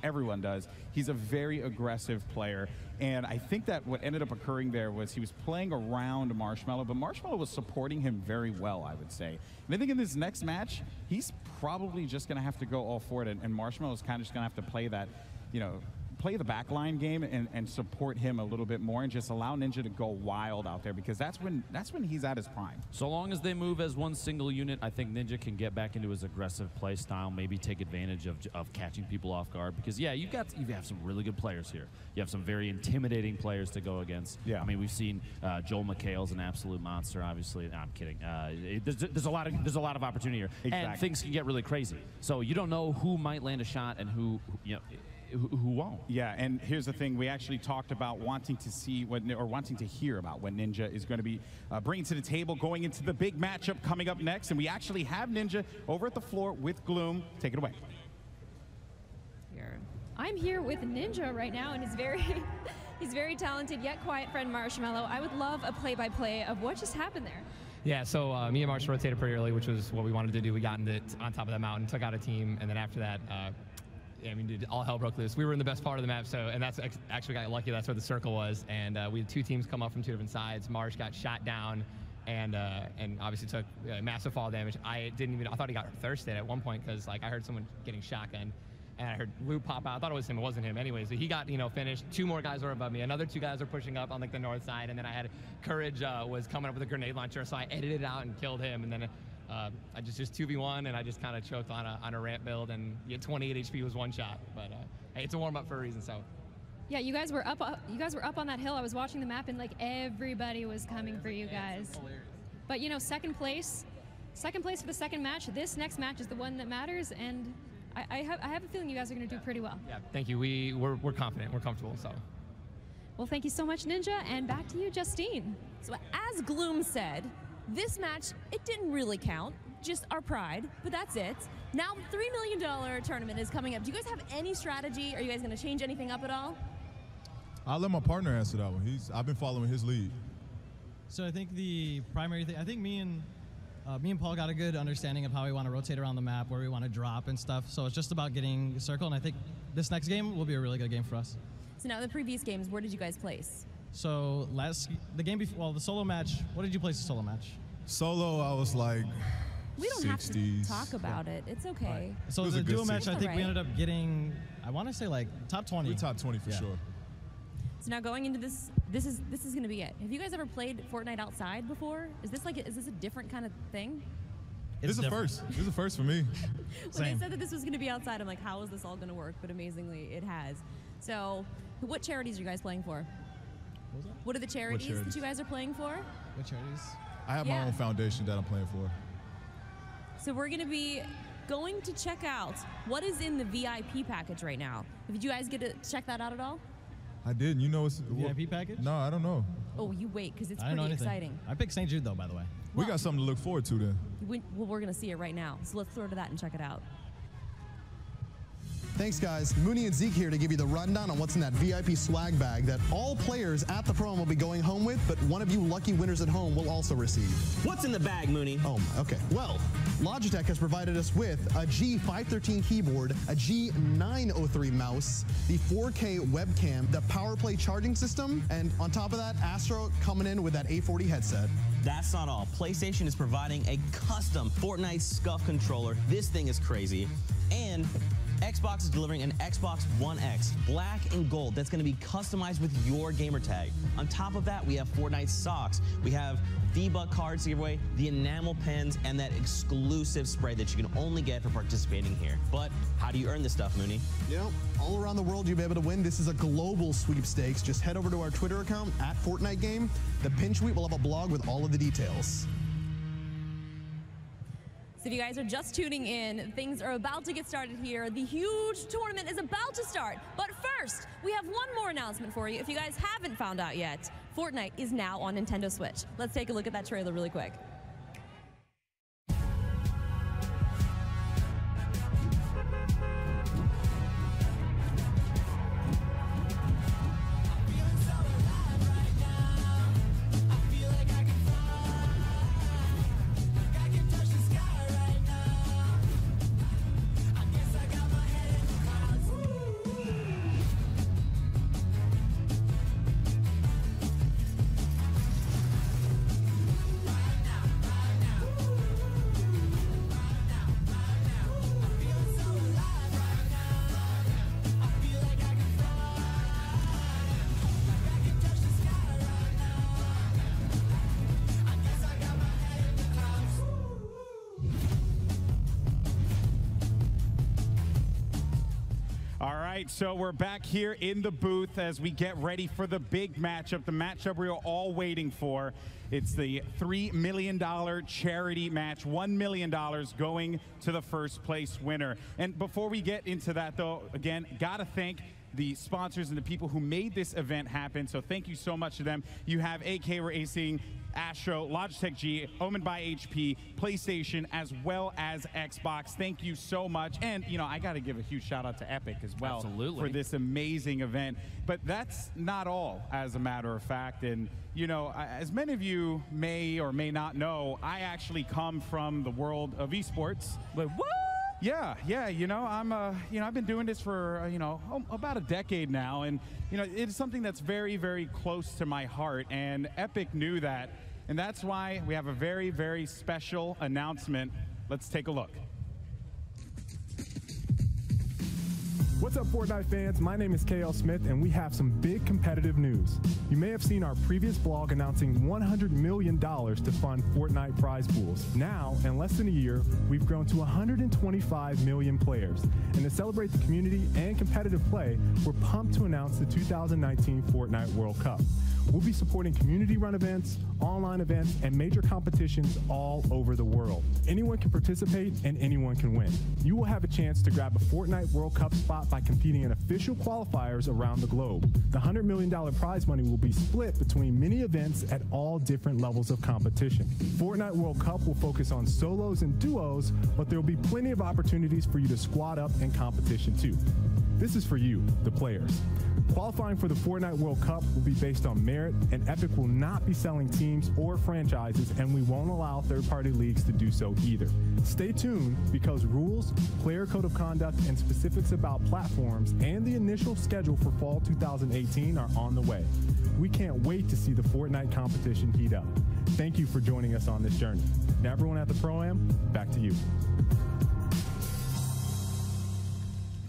Everyone does. He's a very aggressive player. And I think that what ended up occurring there was he was playing around Marshmallow, but Marshmallow was supporting him very well, I would say. And I think in this next match, he's probably just going to have to go all for it, and Marshmallow's kind of just going to have to play that, you know, play the backline game and support him a little bit more and just allow Ninja to go wild out there, because that's when he's at his prime. So long as they move as one single unit, I think Ninja can get back into his aggressive play style, maybe take advantage of catching people off guard, because you have some really good players here. You have some very intimidating players to go against. Yeah. I mean, we've seen Joel McHale's an absolute monster, obviously. No, I'm kidding. There's a lot of opportunity here. Exactly. And things can get really crazy. So you don't know who might land a shot and who won't. Yeah, and here's the thing. We actually talked about wanting to hear about what Ninja is going to be bringing to the table going into the big matchup coming up next. And we actually have Ninja over at the floor with Gloom. Take it away. I'm here with Ninja right now, and he's very talented yet quiet friend Marshmallow. I would love a play-by-play of what just happened there. Yeah, so me and Marsh rotated pretty early, which was what we wanted to do. We got on top of that mountain, took out a team, and then after that, I mean, dude, all hell broke loose. We were in the best part of the map, and that's actually got lucky. That's where the circle was, and we had 2 teams come up from 2 different sides. Marsh got shot down, and obviously took massive fall damage. I thought he got thirsted at one point, because like I heard someone getting shotgunned, and I heard Lou pop out. I thought it was him. It wasn't him. Anyways, so he got finished. 2 more guys were above me. Another 2 guys were pushing up on like the north side, and then I had Courage was coming up with a grenade launcher, so I edited it out and killed him, and then. I just 2v1, and I just kind of choked on a ramp build, and 28 HP was 1 shot. But hey, it's a warm up for a reason. So. Yeah, you guys were up on that hill. I was watching the map, and like everybody was coming for you guys. But you know, second place for the second match. This next match is the one that matters, and I have a feeling you guys are going to do pretty well. Yeah, thank you. We're confident. We're comfortable. So. Well, thank you so much, Ninja, and back to you, Justine. So as Gloom said, this match, it didn't really count, just our pride, but that's it. Now the $3 million tournament is coming up. Do you guys have any strategy? Are you guys going to change anything up at all? I'll let my partner answer that one. I've been following his lead. So I think the primary thing, I think me and Paul got a good understanding of how we want to rotate around the map, where we want to drop and stuff. So it's just about getting a circle, and I think this next game will be a really good game for us. So now the previous games, where did you guys place? So the game before, well, the solo match, what did you place the solo match? Solo, I was like we don't 60s. Have to talk about it. It's okay. Right. So the duo match, I think we ended up getting, I want to say like top 20. We're top 20 for sure. So now going into this is going to be it. Have you guys ever played Fortnite outside before? Is this a different kind of thing? This is a first. This is a first for me. When they said that this was going to be outside, I'm like, how is this all going to work? But amazingly, it has. So what charities are you guys playing for? What are the charities that you guys are playing for? What charities? I have my own foundation that I'm playing for. So we're going to be going to check out what is in the VIP package right now. Did you guys get to check that out at all? I didn't. You know it's VIP package? No, I don't know. Oh, you wait, because it's pretty exciting. I picked St. Jude, though, by the way. We got something to look forward to then. Well, we're going to see it right now. So let's throw to that and check it out. Thanks, guys. Mooney and Zeke here to give you the rundown on what's in that VIP swag bag that all players at the Pro Am will be going home with, but one of you lucky winners at home will also receive. What's in the bag, Mooney? Oh, okay. Well, Logitech has provided us with a G513 keyboard, a G903 mouse, the 4K webcam, the PowerPlay charging system, and on top of that, Astro coming in with that A40 headset. That's not all. PlayStation is providing a custom Fortnite Scuff controller. This thing is crazy. And Xbox is delivering an Xbox One X, black and gold, that's going to be customized with your gamer tag. On top of that, we have Fortnite socks. We have V-Buck cards to give away, the enamel pens, and that exclusive spray that you can only get for participating here. But how do you earn this stuff, Mooney? You know, all around the world you'll be able to win. This is a global sweepstakes. Just head over to our Twitter account, @FortniteGame. The pin tweet will have a blog with all of the details. So if you guys are just tuning in, things are about to get started here. The huge tournament is about to start. But first, we have one more announcement for you. If you guys haven't found out yet, Fortnite is now on Nintendo Switch. Let's take a look at that trailer really quick. So we're back here in the booth as we get ready for the big matchup, the matchup we are all waiting for. It's the $3 million charity match, $1 million going to the first place winner. And before we get into that, though, again, gotta thank the sponsors and the people who made this event happen. So thank you so much to them. You have AK Racing, Astro, Logitech G, Omened by HP, PlayStation, as well as Xbox. Thank you so much. And, you know, I got to give a huge shout out to Epic as well. Absolutely. For this amazing event. But that's not all, as a matter of fact. And, you know, as many of you may or may not know, I actually come from the world of esports. Wait, what? Yeah, you know, I've been doing this for, about a decade now, and, you know, it's something that's very, very close to my heart, and Epic knew that, and that's why we have a very, very special announcement. Let's take a look. What's up, Fortnite fans? My name is KL Smith, and we have some big competitive news. You may have seen our previous blog announcing $100 million to fund Fortnite prize pools. Now, in less than a year, we've grown to 125 million players. And to celebrate the community and competitive play, we're pumped to announce the 2019 Fortnite World Cup. We'll be supporting community-run events, online events, and major competitions all over the world. Anyone can participate, and anyone can win. You will have a chance to grab a Fortnite World Cup spot by competing in official qualifiers around the globe. The $100 million prize money will be split between many events at all different levels of competition. Fortnite World Cup will focus on solos and duos, but there will be plenty of opportunities for you to squad up in competition too. This is for you, the players. Qualifying for the Fortnite World Cup will be based on merit, and Epic will not be selling teams or franchises, and we won't allow third-party leagues to do so either. Stay tuned, because rules, player code of conduct, and specifics about platforms and the initial schedule for fall 2018 are on the way. We can't wait to see the Fortnite competition heat up. Thank you for joining us on this journey. Now, everyone at the Pro Am, back to you.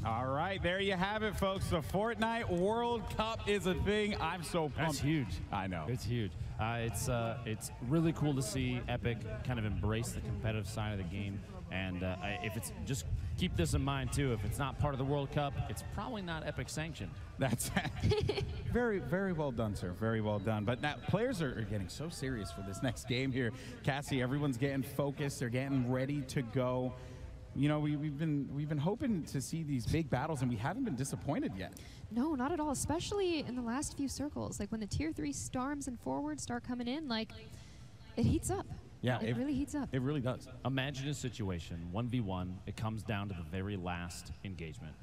All right, there you have it, folks. The Fortnite World Cup is a thing. I'm so pumped. That's huge. I know. It's huge. It's really cool to see Epic kind of embrace the competitive side of the game. And if it's just keep this in mind too. If it's not part of the World Cup, it's probably not Epic sanctioned. That's very, very well done, sir. Very well done. But now players are getting so serious for this next game here. Cassie, everyone's getting focused. They're getting ready to go. You know, we've been hoping to see these big battles, and we haven't been disappointed yet. No, not at all, especially in the last few circles. Like when the tier 3 storms and forwards start coming in, like it heats up. Yeah, it really heats up. It really does. Imagine a situation, 1v1, it comes down to the very last engagement.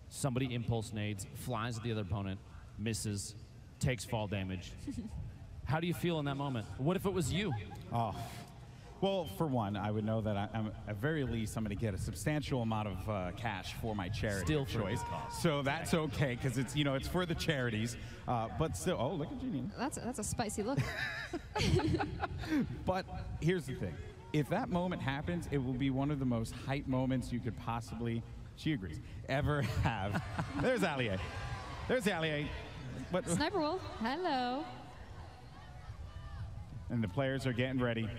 Somebody impulse nades, flies at the other opponent, misses, takes fall damage. How do you feel in that moment? What if it was you? Oh, Well, for one, I would know that I'm at very least I'm going to get a substantial amount of cash for my charity Still of for choice. the cause. So that's okay because it's it's for the charities. But still, oh look at Janine. That's a spicy look. But here's the thing: if that moment happens, it will be one of the most hype moments you could possibly. She agrees. Ever have. There's Allier. There's Allier. But Sniper Wolf, hello. And the players are getting ready.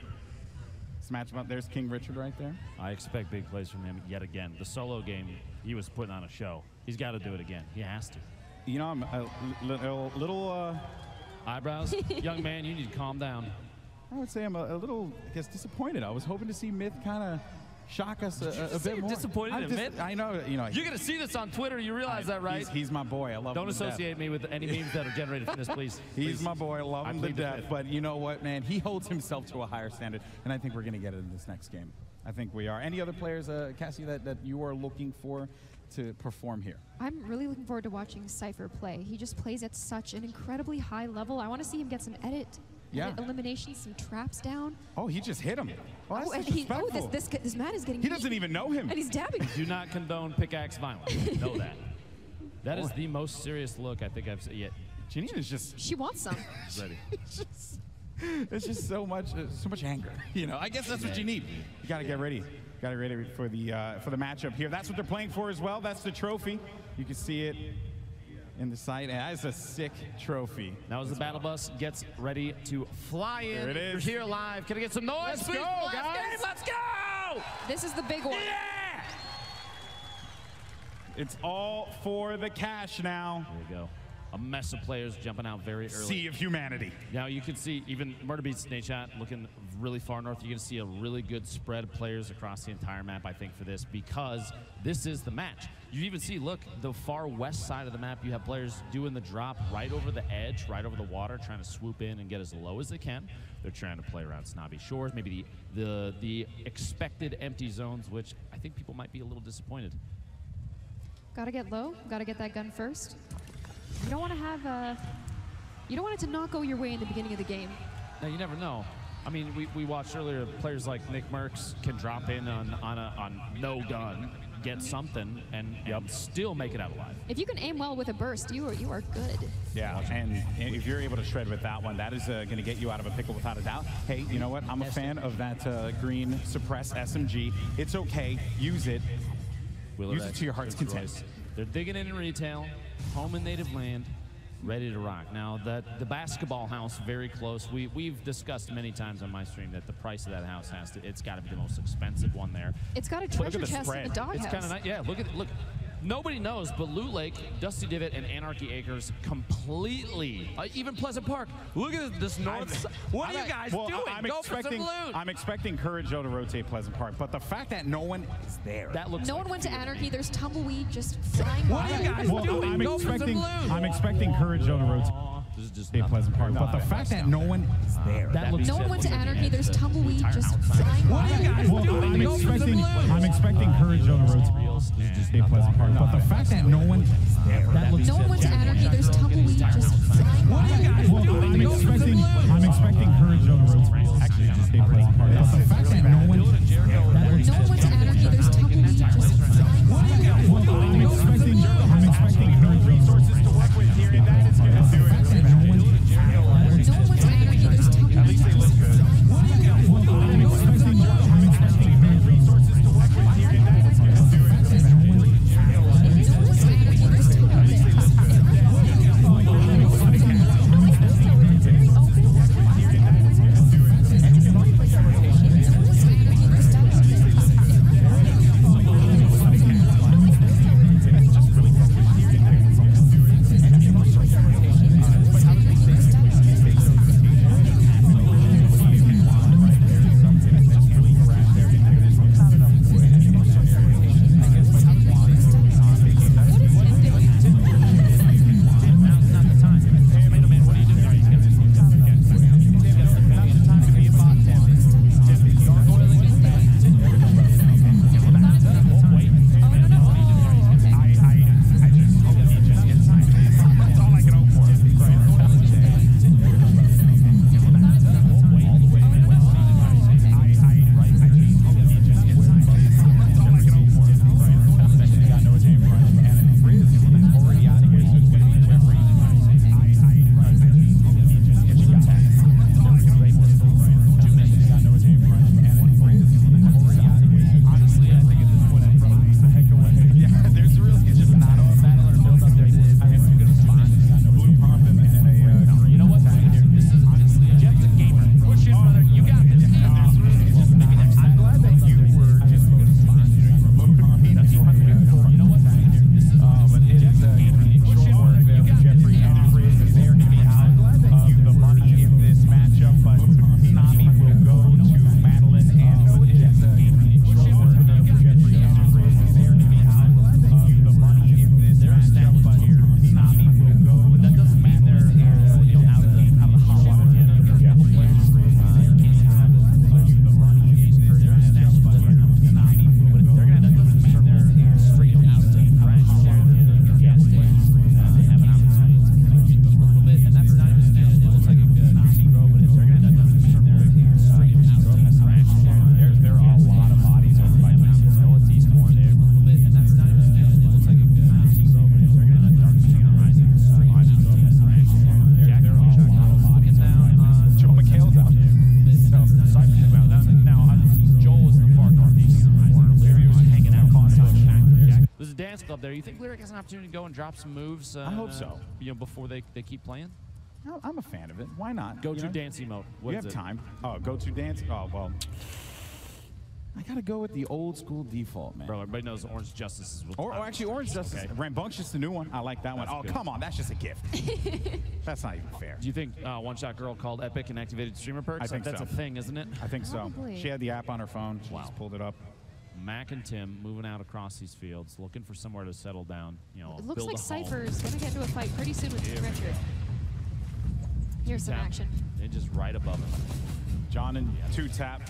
Match up. There's King Richard right there. I expect big plays from him yet again. The solo game, he was putting on a show. He's got to do it again. He has to. You know, I'm a little eyebrows. Young man, you need to calm down. I would say I'm a little, I guess, disappointed. I was hoping to see Myth kind of shock us a bit more. Disappointed in Myth? I know. You're gonna see this on Twitter. You realize that, right? He's my boy. I love him. Don't associate me with any memes that are generated from this, please. He's my boy. I love him to death. But you know what, man? He holds himself to a higher standard, and I think we're gonna get it in this next game. I think we are. Any other players, Cassie, that you are looking for to perform here? I'm really looking forward to watching Cypher play. He just plays at such an incredibly high level. I want to see him get some edit eliminations, some traps down. Oh, he just hit him. Oh, that's this man is getting. He doesn't even know him. And he's dabbing. Do not condone pickaxe violence. Know that. That is the most serious look I think I've seen yet. Janine is just. She wants some. Ready. It's just so much anger. I guess that's what you need. You got to get ready. Got to get ready for the matchup here. That's what they're playing for as well. That's the trophy. You can see it in the sight. That is a sick trophy. Now as the battle bus gets ready to fly in. There it is. You're here live. Can I get some noise? Let's please? go, Last guys. game, let's go! This is the big one. Yeah! It's all for the cash now. There you go. A mess of players jumping out very early. Sea of humanity. Now you can see even Murder Beats Nate Shot looking really far north. You're going to see a really good spread of players across the entire map, I think, for this, because this is the match. You even see, look, the far west side of the map, you have players doing the drop right over the edge, right over the water, trying to swoop in and get as low as they can. They're trying to play around snobby shores, maybe the expected empty zones, which I think people might be a little disappointed. Gotta get low. Gotta get that gun first. You don't want to have you don't want it to not go your way in the beginning of the game. Now, you never know. I mean, we watched earlier players like Nick Merckx can drop in on no gun, get something, and still make it out alive. If you can aim well with a burst, you are good. Yeah, and if you're able to shred with that one, that is going to get you out of a pickle without a doubt. Hey, you know what? I'm a fan of that green suppress SMG. It's okay. Use it. Use it to your heart's content. They're digging in retail, home and native land, ready to rock. Now, the basketball house, very close. We've discussed many times on my stream that the price of that house it's got to be the most expensive one there. It's got a treasure chest in the doghouse. It's kind of nice. Yeah, look. Nobody knows, but Loot Lake, Dusty Divot, and Anarchy Acres completely, even Pleasant Park. Look at this north side. What are you guys doing? Go for some loot. I'm expecting Courage Joe to rotate Pleasant Park, but the fact that no one is there. That looks no one went to Anarchy. There's tumbleweed just flying by. What are you guys doing? Go for some loot. I'm expecting Courage Joe to rotate. This is just Pleasant Park, but the fact that no one is there. No one went to Anarchy. There's tumbleweed just flying by. What are you guys doing? I'm expecting Courage Joe to rotate. Pleasant Park, but the fact that no one is there. No one went to Anarchy. There's tumbleweed just flying by. What are you guys doing? I'm expecting Courage Joe to rotate. Actually, just Pleasant Park, but the fact that no one is there. No one went to Anarchy. There's tumbleweed just flying by. I'm expecting Courage resources to work with here, and that is going to do it. No one went to Anarchy. There's tumbleweed just flying by. I'm expecting resources to work with here, and that is going to do it. has an opportunity to go and drop some moves. I hope so. You know, before they keep playing. I'm a fan of it. Why not? Go to dance emote. What You is have it? time. Oh, go to dance. Oh well. I gotta go with the old school default, man. Bro, everybody knows Orange Justice is. Or actually, Orange Justice. Okay. Rambunctious, the new one. I like that That's one. Oh, good. come on, that's just a gift. That's not even fair. Do you think One Shot Girl called Epic and activated streamer perks? I think that's so. a thing, isn't it? I think so. Probably. She had the app on her phone. She just pulled it up. Mac and Tim moving out across these fields, looking for somewhere to settle down. You know, It looks build like a home. Cypher's going to get into a fight pretty soon with Here we Richard. Here's some Tap. action. They're just right above him. John and two tap.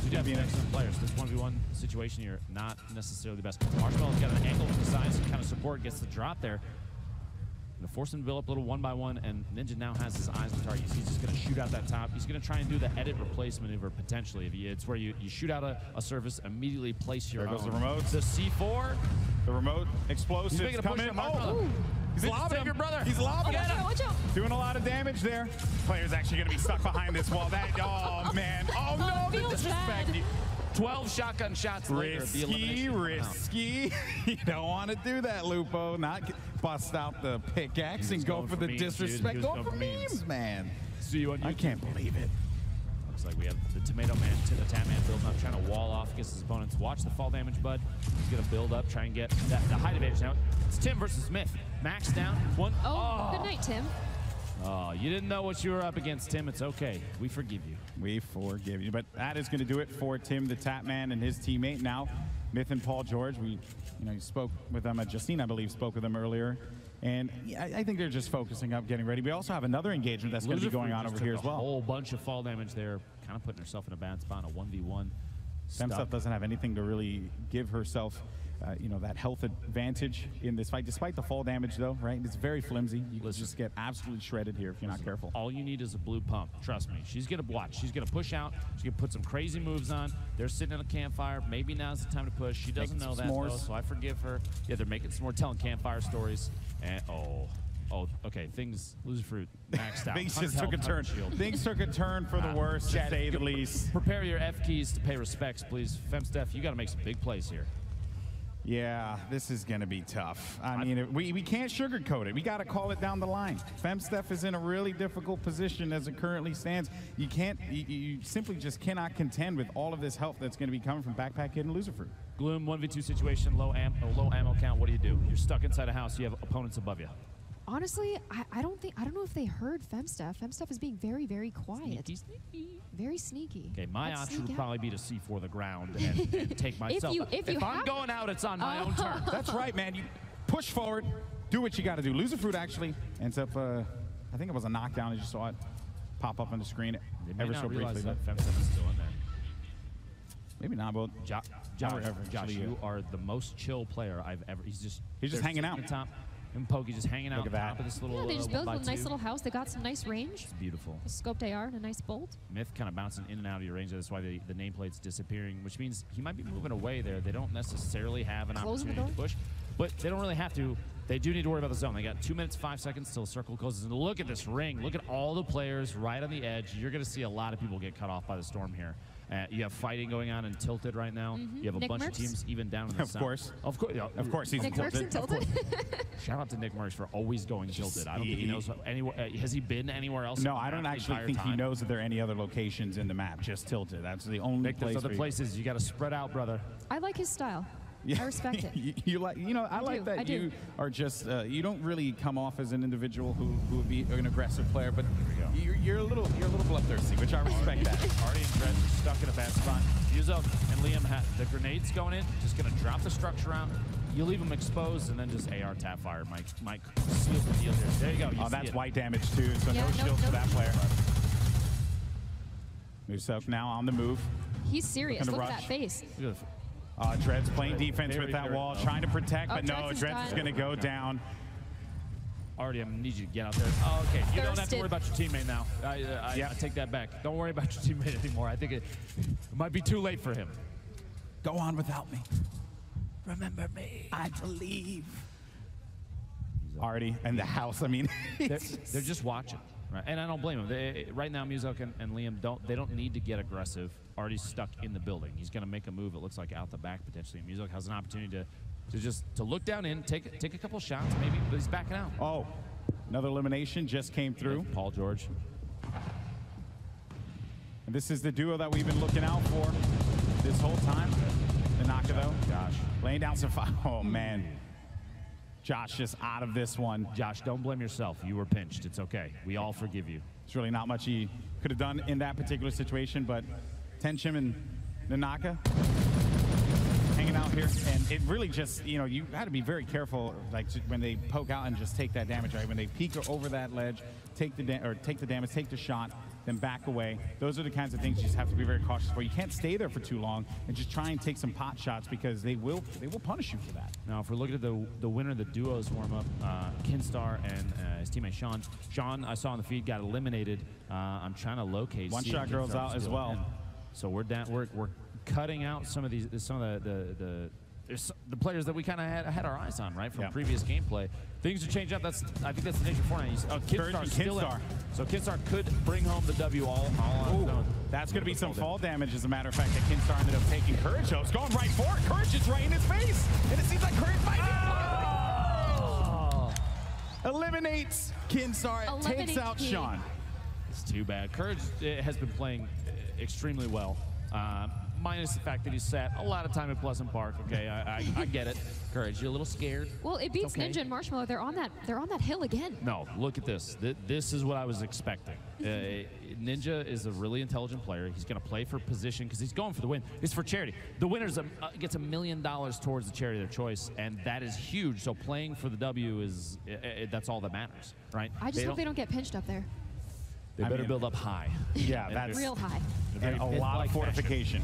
You have excellent players. This 1v1 situation here, not necessarily the best. Marshmallow's got an angle to the side, some kind of support, gets the drop there. Gonna force him to build up a little 1-by-1, and Ninja now has his eyes on the target. He's just gonna shoot out that top. He's gonna try and do the edit replace maneuver potentially. It's where you shoot out a surface, immediately place your There goes own. the remote. The C4. The remote explosives He's making a push coming. at Marshmallow. He's Ninja lobbing Stinger, him. brother. He's lobbing Get him. him. Watch out. Doing a lot of damage there. Player's actually gonna be stuck behind this wall. Oh man. Oh no, the feels disrespect. bad. 12 shotgun shots later. The elimination. Risky. You don't want to do that, Lupo. Not bust out the pickaxe and go going for for the memes, dude. disrespect. He was Go going for for memes. memes, man. See you on I YouTube. can't believe it. Looks like we have the Tomato Man to the Tap Man building up, trying to wall off against his opponents. Watch the fall damage, bud. He's going to build up, try and get the height advantage. Now, it's Tim versus Smith. Max down. One. Oh, good night, Tim. Oh, you didn't know what you were up against, Tim. It's okay. We forgive you. We forgive you. But that is going to do it for Tim, the Tap Man, and his teammate. Now, Myth and Paul George, you spoke with them. Justine, I believe, spoke with them earlier. And I think they're just focusing up, getting ready. We also have another engagement that's going to be going on over here as well. A whole bunch of fall damage there, kind of putting herself in a bad spot, a 1v1. Femstuff doesn't have anything to really give herself, that health advantage in this fight. Despite the fall damage, though, right? It's very flimsy. You can just get absolutely shredded here if you're not careful. All you need is a blue pump. Trust me. She's going to watch. She's going to push out. She's going to put some crazy moves on. They're sitting in a campfire. Maybe now's the time to push. She doesn't know that, though, so I forgive her. Yeah, they're making some more telling campfire stories. And, okay. Things, lose fruit, maxed out. Things just took a turn. Things took a turn for the worse, to say the least. Prepare your F keys to pay respects, please. Femsteph, you got to make some big plays here. Yeah, this is going to be tough. I mean, we can't sugarcoat it. We got to call it down the line. Femsteph is in a really difficult position as it currently stands. You simply just cannot contend with all of this help that's going to be coming from Backpack Kid and Loserfruit. Gloom, 1v2 situation, low ammo count. What do? You're stuck inside a house. You have opponents above you. Honestly, I don't know if they heard Femstuff. Femstuff is being very, very quiet. Sneaky. Very sneaky. Okay, my Let's option sneak would out. probably be to C4 the ground and take myself. If I'm going out, it's on my own turn. That's right, man. You push forward, do what you got to do. Loserfruit actually ends up, I think it was a knockdown. I just saw it pop up on the screen They may ever not so realize briefly. that Femsteph is still in there. Maybe not, but Josh, you are the most chill player I've ever. He's just hanging out. At the top. And Pokey just hanging out Look on at top that. of this little. Yeah, they just built a 1x2. nice little house. They got some nice range. It's beautiful. A scoped AR and a nice bolt. Myth kind of bouncing in and out of your range. That's why the nameplate's disappearing, which means he might be moving away there. They don't necessarily have an Closing the opportunity to push, but they don't really have to. They do need to worry about the zone. They got 2 minutes, 5 seconds till the circle closes. And look at this ring. Look at all the players right on the edge. You're going to see a lot of people get cut off by the storm here. You have fighting going on in Tilted right now. You have a Nick bunch Merckx? of teams even down in the south. Of course, he's Nick Merckx in Tilted. Shout out to Nick Merckx for always going Tilted. I don't think he knows anywhere. Has he been anywhere else? No, I don't actually think he knows that there are any other locations in the map. Just Tilted. That's the only Nick, place. there's other places. You got to spread out, brother. I like his style. I respect it. I like that you are just, you don't really come off as an individual who would be an aggressive player, but you're a little bloodthirsty, which I respect that. Artie and Dred stuck in a bad spot. Yuzo and Liam had the grenades going in, just going to drop the structure out. You leave them exposed and then just AR tap fire. Mike seals the deal here. There you go. Oh, that's white damage too, so no shields for that player. Musok now on the move. He's serious. Looking Look to at that face. Dred's playing defense with that wall, trying to protect, but no, Dred's Dred's is going to go down. Artie, I'm going to need you to get out there. Oh, okay. You don't have to Thirsted. worry about your teammate now. I take that back. Don't worry about your teammate anymore. I think it might be too late for him. Go on without me. Remember me. I believe. Artie and the house, I mean. They're just watching. Right, and I don't blame them. Right now, Musok and Liam don't need to get aggressive. Artie's stuck in the building. He's going to make a move. It looks like out the back potentially. Musok has an opportunity to to look down in, take a couple shots, maybe, but he's backing out. Oh, another elimination just came through. Paul George. And this is the duo that we've been looking out for this whole time. The Naka, though. Josh. Laying down some fire. Oh, man. Josh just out of this one. Josh, don't blame yourself. You were pinched. It's okay. We all forgive you. There's really not much he could have done in that particular situation, but Tenchim and Nanaka hanging out here, and it really just, you know, you got to be very careful, like when they poke out and just take that damage, right? When they peek over that ledge, take the damage, take the shot, then back away. Those are the kinds of things you just have to be very cautious for. You can't stay there for too long and just try and take some pot shots because they will punish you for that. Now, if we're looking at the winner of the duos warm up, Kinstar and his teammate Sean. Sean, I saw on the feed, got eliminated. I'm trying to locate. One shot girls out as well. So we're down. We're cutting out some of the players that we kind of had our eyes on, right, from previous gameplay. Things are changing up. I think that's the nature of Fortnite. Oh, Kinstar's still in. So Kinstar could bring home the W all on his own. That's going to be some fall damage, as a matter of fact, that Kinstar ended up taking. Courage, though, is going right for it. Courage is right in his face. And it seems like Courage might be eliminates Kinstar, takes out Sean. It's too bad. Courage has been playing extremely well. Minus the fact that he sat a lot of time at Pleasant Park. Okay, I get it. Courage, you're a little scared. Well, it beats Ninja and Marshmallow. They're on that hill again. No, look at this. This is what I was expecting. Ninja is a really intelligent player. He's going to play for position because he's going for the win. It's for charity. The winner gets $1 million towards the charity of their choice, and that is huge. So playing for the W is that's all that matters, right? I just hope they don't get pinched up there. They better build up high. Yeah, that's real high. And a lot of fortification.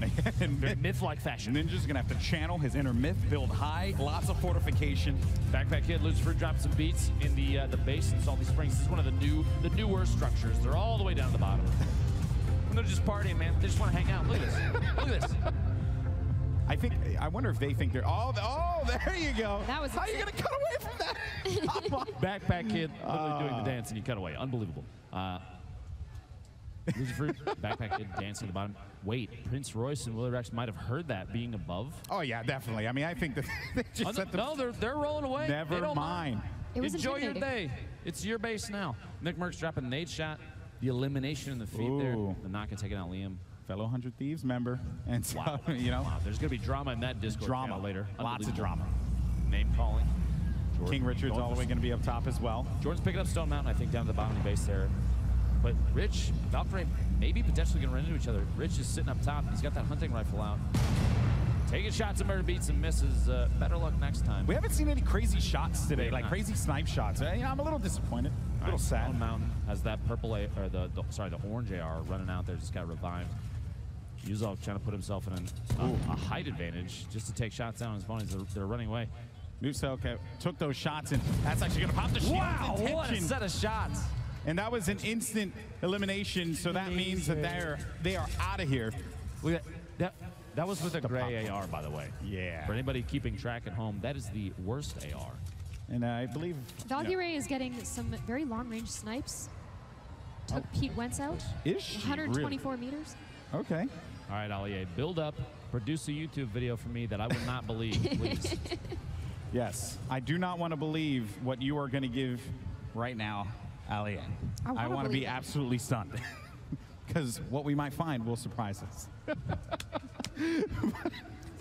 Myth-like fashion. Ninja's going to have to channel his inner myth, build high, lots of fortification. Backpack Kid, Lucifer dropped some beats in the base in Salty Springs. This is one of the newer structures. They're all the way down to the bottom. When they're just partying, man, they just want to hang out. Look at this. Look at this. I wonder if they think they're. Oh, there you go. That was. How are you going to cut away from that? Backpack Kid literally doing the dance, and you cut away. Unbelievable. Lucifer, Backpack Kid dancing at the bottom. Wait, Prince Royce and Willerx might have heard that being above. Oh yeah, definitely. I mean, I think that they just set them. No, they're rolling away. Never mind. Enjoy your day. It's your base now. Nick Merckx dropping a nade shot. The elimination in the feed there. The Naka taking out Liam. Fellow 100 Thieves member. And so, you know. Wow, there's going to be drama in that Discord channel later. Lots of drama. Name calling. King Richard's all the way going to be up top as well. Jordan's picking up Stone Mountain, I think, down to the bottom of the base there. But Rich, Valkyrie, maybe potentially going to run into each other. Rich is sitting up top. He's got that hunting rifle out. Taking shots at murder beats and misses. Better luck next time. We haven't seen any crazy shots today, like crazy snipe shots. You know, I'm a little disappointed. A little sad. Stone Mountain has that purple, or the orange AR running out there. Just got revived. Yuzov trying to put himself in a height advantage just to take shots down on his opponents. They're running away. Nusa took those shots, and that's actually going to pop the shield. Wow, what a set of shots. And that was an instant elimination, so that means that they are out of here. That was with a gray AR, by the way. Yeah. For anybody keeping track at home, that is the worst AR. And I believe Valkyrie is getting some very long-range snipes. Took Pete Wentz out. Is she 124 really? meters. Okay. All right, Allier, build up. Produce a YouTube video for me that I would not believe, please. Yes. I do not want to believe what you are going to give right now, Allier. I want to be absolutely stunned. Because what we might find will surprise us.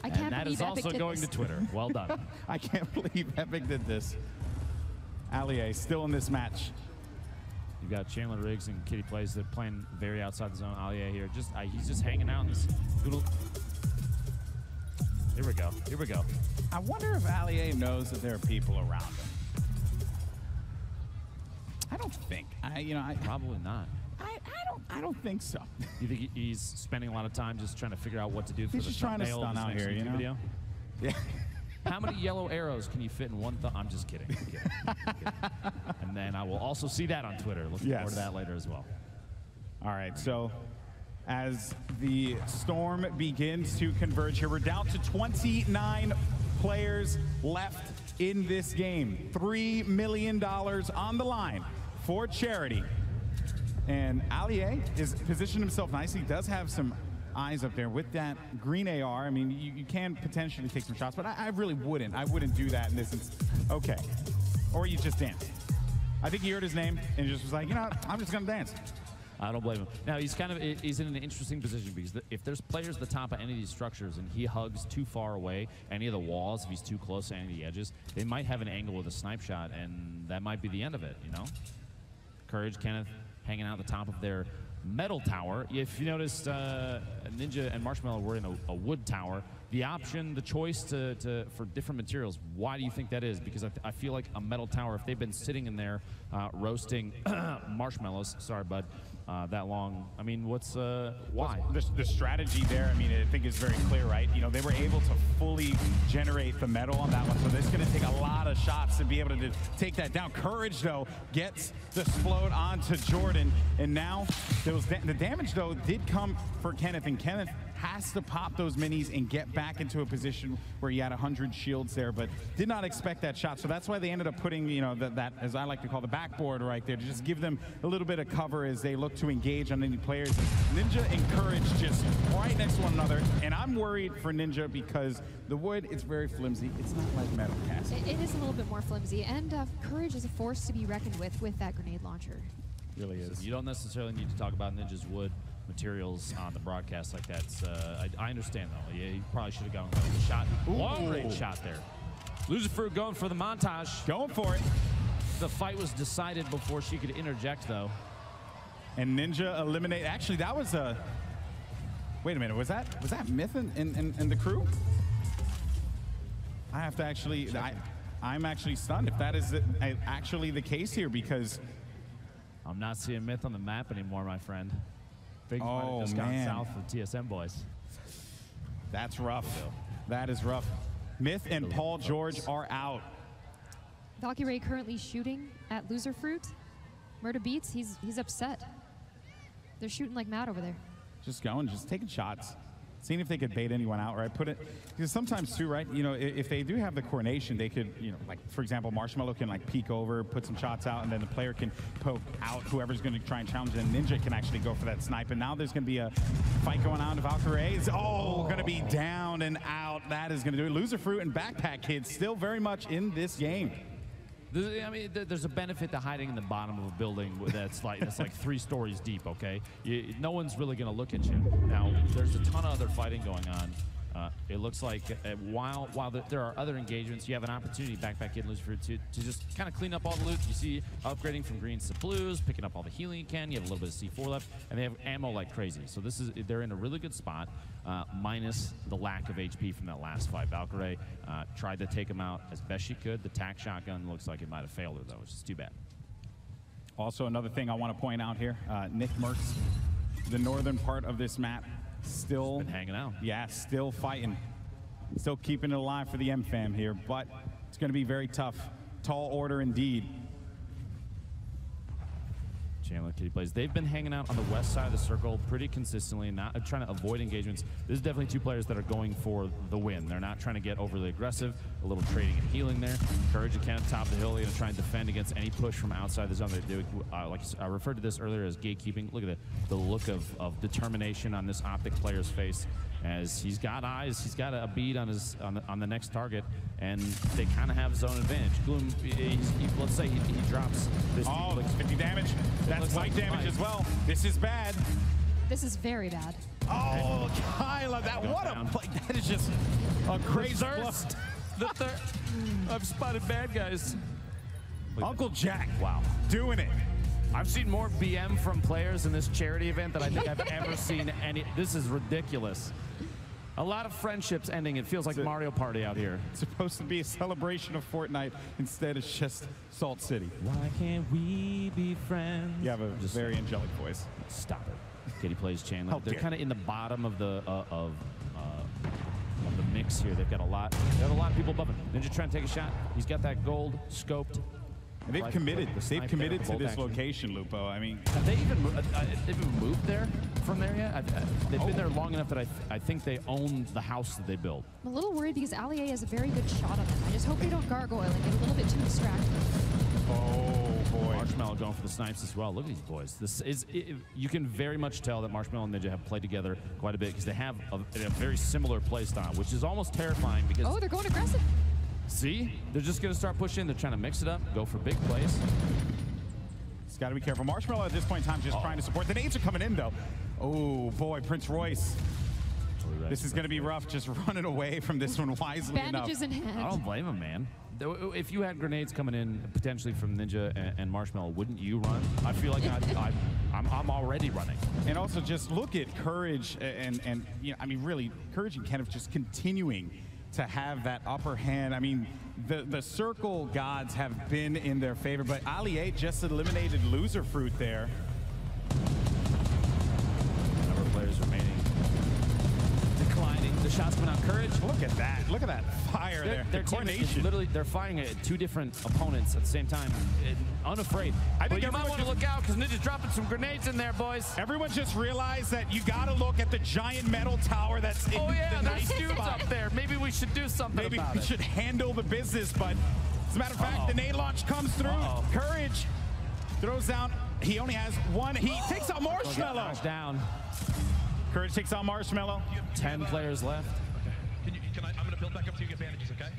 I can't and that is also going to Twitter. Well done. I can't believe Epic did this. Allier still in this match. You've got Chandler Riggs and Kitty Plays that are playing very outside the zone. Allier here, he's just hanging out in this little. Here we go. Here we go. I wonder if Allier knows that there are people around him. I don't think. Probably not. I don't think so. You think he's spending a lot of time just trying to figure out what to do for he's the just trying to stun out here, you know? Video? Yeah. How many yellow arrows can you fit in one thumb? I'm just kidding. I'm kidding. And then I will also see that on Twitter. Looking forward to that later as well. All right, so as the storm begins to converge here, we're down to 29 players left in this game. $3 million on the line for charity. And Allier is positioned himself nicely. He does have some eyes up there with that green AR. I mean, you can potentially take some shots, but I really wouldn't. I wouldn't do that in this instance. Okay. Or you just dance. I think he heard his name and just was like, you know what? I'm just going to dance. I don't blame him. Now, he's in an interesting position because if there's players at the top of any of these structures and he hugs too far away, any of the walls, if he's too close to any of the edges, they might have an angle with a snipe shot, and that might be the end of it, you know? Courage, Kenneth, hanging out at the top of their metal tower. If you noticed, Ninja and Marshmallow were in a wood tower. The option, the choice for different materials, why do you think that is? Because I feel like a metal tower, if they've been sitting in there roasting marshmallows, sorry, bud, that long, I mean, why? The strategy there, I mean, I think is very clear, right? You know, they were able to fully generate the metal on that one, so it's going to take a lot of shots to be able to take that down. Courage, though, gets the explode onto Jordan, and now the damage, though, did come for Kenneth, and Kenneth has to pop those minis and get back into a position where he had 100 shields there, but did not expect that shot. So that's why they ended up putting, you know, that as I like to call the backboard right there, to just give them a little bit of cover as they look to engage on any players. Ninja and Courage just right next to one another, and I'm worried for Ninja because the wood, it's very flimsy. It's not like metal cast. It is a little bit more flimsy, and Courage is a force to be reckoned with that grenade launcher. Really is. So you don't necessarily need to talk about Ninja's wood materials on the broadcast like that. I understand, though. Yeah, he probably should have gone with the shot. Long-range shot there. Loser Fruit going for the montage. Going for it. The fight was decided before she could interject, though. And Ninja eliminate. Actually, that was a. Wait a minute. Was that Myth and the crew? I have to actually. I'm actually stunned if that is actually the case here, because I'm not seeing Myth on the map anymore, my friend. Things might have just man. gone south for TSM boys. That's rough. That is rough. Myth and Paul George are out. Valkyrie currently shooting at Loser Fruit. Murda Beats, he's upset. They're shooting like mad over there. Just going, just taking shots. Seeing if they could bait anyone out, right? Put it, because sometimes too, right? You know, if they do have the coordination, they could, you know, like for example, Marshmallow can like peek over, put some shots out, and then the player can poke out whoever's going to try and challenge, and Ninja can actually go for that snipe. And now there's going to be a fight going on. Valkyrie is going to be down and out. That is going to do it. Loser Fruit and Backpack Kids still very much in this game. I mean, there's a benefit to hiding in the bottom of a building that's like 3 stories deep, okay? No one's really going to look at you. Now, there's a ton of other fighting going on. It looks like while there are other engagements, you have an opportunity, Backpack Kid and Loser Fruit, to just kind of clean up all the loot. You see upgrading from greens to blues, picking up all the healing you can. You have a little bit of C4 left, and they have ammo like crazy. So they're in a really good spot, minus the lack of HP from that last fight. Valkyrie tried to take him out as best she could. The tac shotgun looks like it might have failed her, though, which is too bad. Also, another thing I want to point out here, Nick Merckx, the northern part of this map, still been hanging out. Yeah, still fighting. Still keeping it alive for the M-Fam here, but it's going to be very tough. Tall order indeed. Chandler Kitty Plays. They've been hanging out on the west side of the circle pretty consistently, not trying to avoid engagements. This is definitely 2 players that are going for the win. They're not trying to get overly aggressive. A little trading and healing there. Courage and Kenneth top of the hill. They're going to try and defend against any push from outside the zone. They do, like I referred to this earlier as gatekeeping. Look at the look of determination on this Optic player's face, as he's got eyes. He's got a bead on on the next target, and they kind of have zone advantage. Gloom, let's say he drops this. Oh, 50 damage. That's light damage as well. This is bad. This is very bad. Oh, Kyla, that is just a crazy thirst. The third. I've spotted bad guys. Uncle Jack, wow, doing it. I've seen more BM from players in this charity event than I think I've ever seen any. This is ridiculous. A lot of friendships ending. It feels like Mario Party out here. It's supposed to be a celebration of Fortnite. Instead, it's just Salt City. Why can't we be friends? You have a very angelic voice. Stop it. Kitty Plays Chandler. Oh, they're kind of in the bottom of the mix here. They've got a lot. They have a lot of people above him. Ninja trying to take a shot. He's got that gold scoped. And they've committed. They've committed to this location, Lupo. I mean, have they even moved there from there yet? They've been there long enough that I think they own the house that they built. I'm a little worried because Allier has a very good shot on them. I just hope they don't gargoyle and get a little bit too distracted. Oh boy! Marshmallow going for the snipes as well. Look at these boys. This is you can very much tell that Marshmallow and Ninja have played together quite a bit because they have a very similar play style, which is almost terrifying because Oh, they're going aggressive. see, they're just going to start pushing. They're trying to mix it up, go for big plays. He's got to be careful. Marshmallow at this point in time just trying to support. The nades are coming in though. Oh boy, Prince Royce. This is going to be rough, just running away from this one wisely Bandages enough. in hand. I don't blame him, man. If you had grenades coming in potentially from Ninja and Marshmallow, wouldn't you run? I feel like I'm already running. And also just look at Courage and you know, I mean, really, Courage and Kenneth just continuing to have that upper hand. I mean, the circle gods have been in their favor, but Ali 8 just eliminated Loser Fruit there. Number of players remaining. Declining. The shots coming out. Courage. Look at that. Look at that fire there. Their The team is coordination. literally, they're firing at two different opponents at the same time. Unafraid. I think but you might want to look out because Ninja's dropping some grenades in there, boys. Everyone just realized that you got to look at the giant metal tower that's in the there's nice dudes spot. up there. Maybe we should do something Maybe about we it. should handle the business, but as a matter of fact, the nade launch comes through. Courage throws down. He only has one. He takes out Marshmallow. Down. Courage takes out Marshmallow. 10 players left. I'm going to build back up so you get bandages, okay?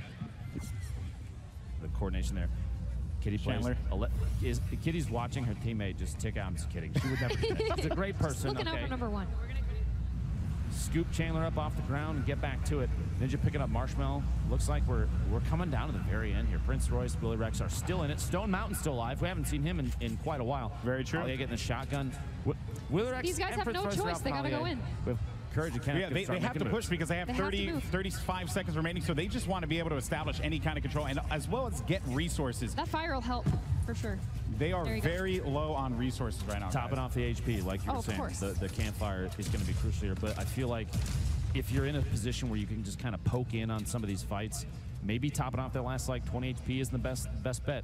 The coordination there. Kitty plays. Chandler. Kitty's watching her teammate just tick out. I'm just kidding. She would never do that. She's a great person. Looking out for number one. Scoop Chandler up off the ground and get back to it. Ninja picking up Marshmallow. Looks like we're coming down to the very end here. Prince Royce, Willie Rex are still in it. Stone Mountain's still alive. We haven't seen him in quite a while. Very true. Alia getting the shotgun. Willie Rex These guys and have Prince no Royce are choice. out They for gotta go Alia. in. With Courage and Kenneth. Yeah, they have to push because they have They have to 30, move. 35 seconds remaining, so they just want to be able to establish any kind of control and as well as get resources. That fire will help for sure. They are There you go. very low on resources right now. Topping off the HP, like you were of saying. course. The campfire is going to be crucial here, but I feel like if you're in a position where you can just kind of poke in on some of these fights, maybe topping off that last like 20 HP is the best bet.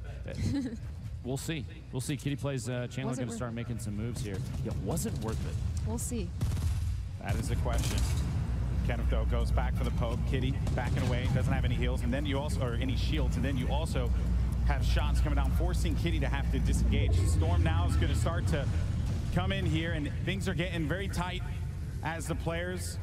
We'll see. We'll see. Kitty plays Chandler's going to worth start making some moves here. Yeah, was it worth it? We'll see. That is the question. Kenneth, though, goes back for the poke. Kitty backing away, doesn't have any heals, and then you also, or any shields, and then you also have shots coming down, forcing Kitty to have to disengage. Storm now is going to start to come in here, and things are getting very tight as the players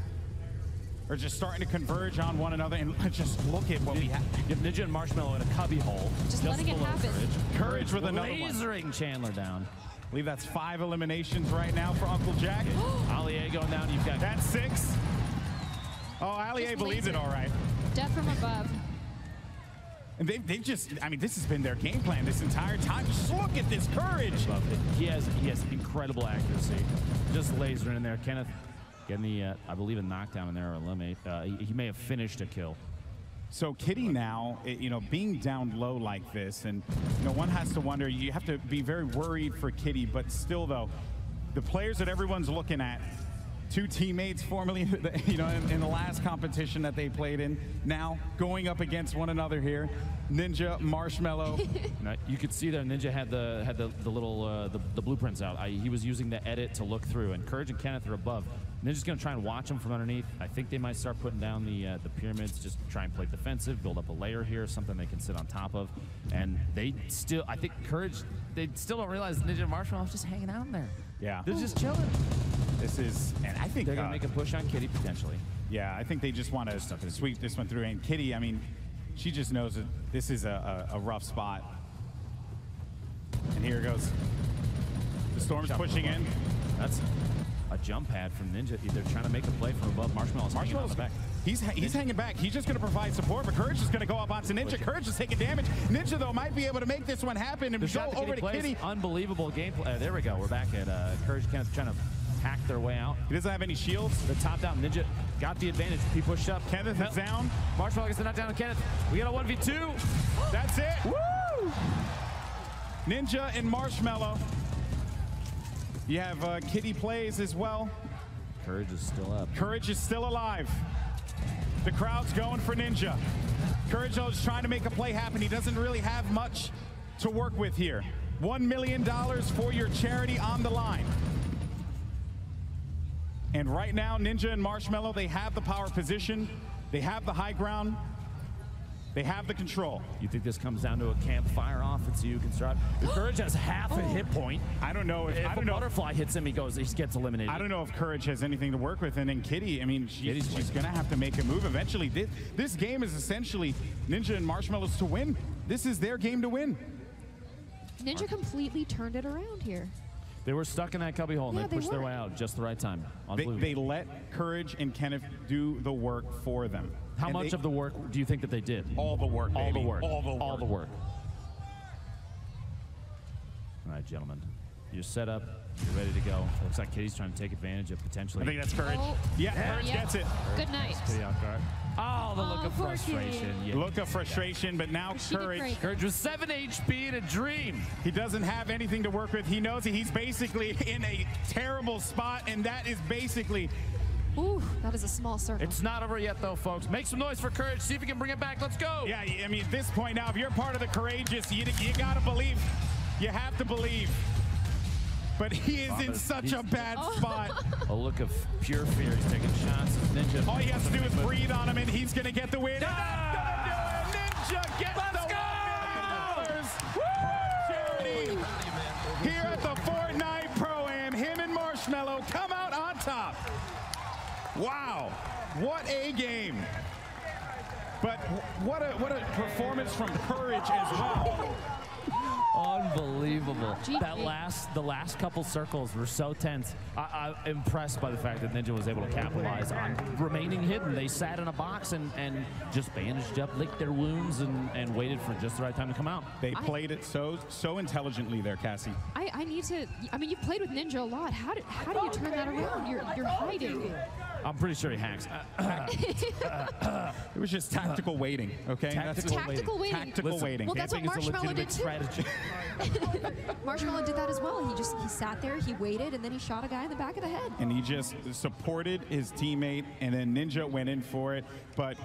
are just starting to converge on one another. And just look at what we have. You have Ninja and Marshmallow in a cubby hole. Just letting it below happen. Courage with another one. Lasering Chandler down. I believe that's 5 eliminations right now for Uncle Jack. Alia going down. You've got That's 6. Oh, Ali Just believed it laser. all right. Death from above. And they've just, I mean, this has been their game plan this entire time. Just look at this Courage. He has incredible accuracy. Just lasering in there. Kenneth getting the, I believe, a knockdown in there or eliminate. He may have finished a kill. So Kitty now, you know, being down low like this, and you know, one has to wonder. You have to be very worried for Kitty, but still, though, the players that everyone's looking at, 2 teammates formerly, you know, in the last competition that they played in, now going up against one another here. Ninja, Marshmallow. Now, you could see there, Ninja had the little the blueprints out. He was using the edit to look through, and Courage and Kenneth are above. Ninja's going to try and watch them from underneath. I think they might start putting down the pyramids, just try and play defensive, build up a layer here, something they can sit on top of. And they still, I think Courage, they still don't realize Ninja and Marshmallow is just hanging out in there. Yeah. They're just chilling. This is, and I think they're going to make a push on Kitty potentially. Yeah, I think they just want to sweep this one through. And Kitty, I mean, she just knows that this is a rough spot. And here it goes. The Storm's pushing in. That's a jump pad from Ninja. They're trying to make a play from above. Marshmallow's hanging on the back. He's hanging back. He's just going to provide support, but Courage is going to go up onto Ninja. Courage is taking damage. Ninja, though, might be able to make this one happen and go over to Kitty. Unbelievable gameplay. There we go. We're back at Courage Kenneth trying to hack their way out. He doesn't have any shields. The top down. Ninja got the advantage. He pushed up. Kenneth is down. Marshmallow gets the knockdown on Kenneth. We got a 1v2. That's it. Woo! Ninja and Marshmallow. You have Kitty plays as well. Courage is still up. Courage is still alive. The crowd's going for Ninja. Courage is trying to make a play happen. He doesn't really have much to work with here. $1 million for your charity on the line. And right now, Ninja and Marshmallow, they have the power position. They have the high ground. They have the control. You think this comes down to a campfire offense you can start? Courage has half a hit point. I don't know if a butterfly hits him, he gets eliminated. I don't know if Courage has anything to work with. And then Kitty, I mean, she's going to have to make a move eventually. This game is essentially Ninja and Marshmallows to win. This is their game to win. Ninja completely turned it around here. They were stuck in that cubby hole, and Yeah, they pushed they their were. way out just the right time. They let Courage and Kenneth do the work for them. How much of the work do you think that they did? All the work, All baby. the work. All the work. All the work. All right, gentlemen. You're set up. You're ready to go. Looks like Kitty's trying to take advantage of potentially. I think that's Courage. Oh. Yeah, Courage gets it. Good night. Kitty off guard. Oh, the look of poor Kitty. frustration. Yeah. Look of frustration, but now She did Courage. great. Courage was 7 HP in a dream. He doesn't have anything to work with. He knows he's basically in a terrible spot, and that is basically. Ooh, that is a small circle. It's not over yet, though, folks. Make some noise for Courage. See if we can bring it back. Let's go. Yeah, I mean, at this point now, if you're part of the courageous, you got to believe. You have to believe. But he is in such a bad spot. A look of pure fear. He's taking shots. Ninja. All he has to do is breathe on him, and he's going to get the win. No! Ninja gets the $1 million. Charity here at the Fortnite Pro Am. Him and Marshmallow come out on top. Wow, what a game. But what a performance from Courage as well. Unbelievable. The last couple circles were so tense. I'm impressed by the fact that Ninja was able to capitalize on remaining hidden. They sat in a box and just bandaged up, licked their wounds, and waited for just the right time to come out. They played it so intelligently there, Cassie. I need to. I mean, you've played with Ninja a lot. How do you turn that around? You're hiding. I'm pretty sure he hacks. It was just tactical waiting, okay? Tactical waiting. Tactical waiting. Well, that's what Marshmallow did too. Marshmallow did that as well. He sat there, he waited, and then he shot a guy in the back of the head. And he just supported his teammate, and then Ninja went in for it. But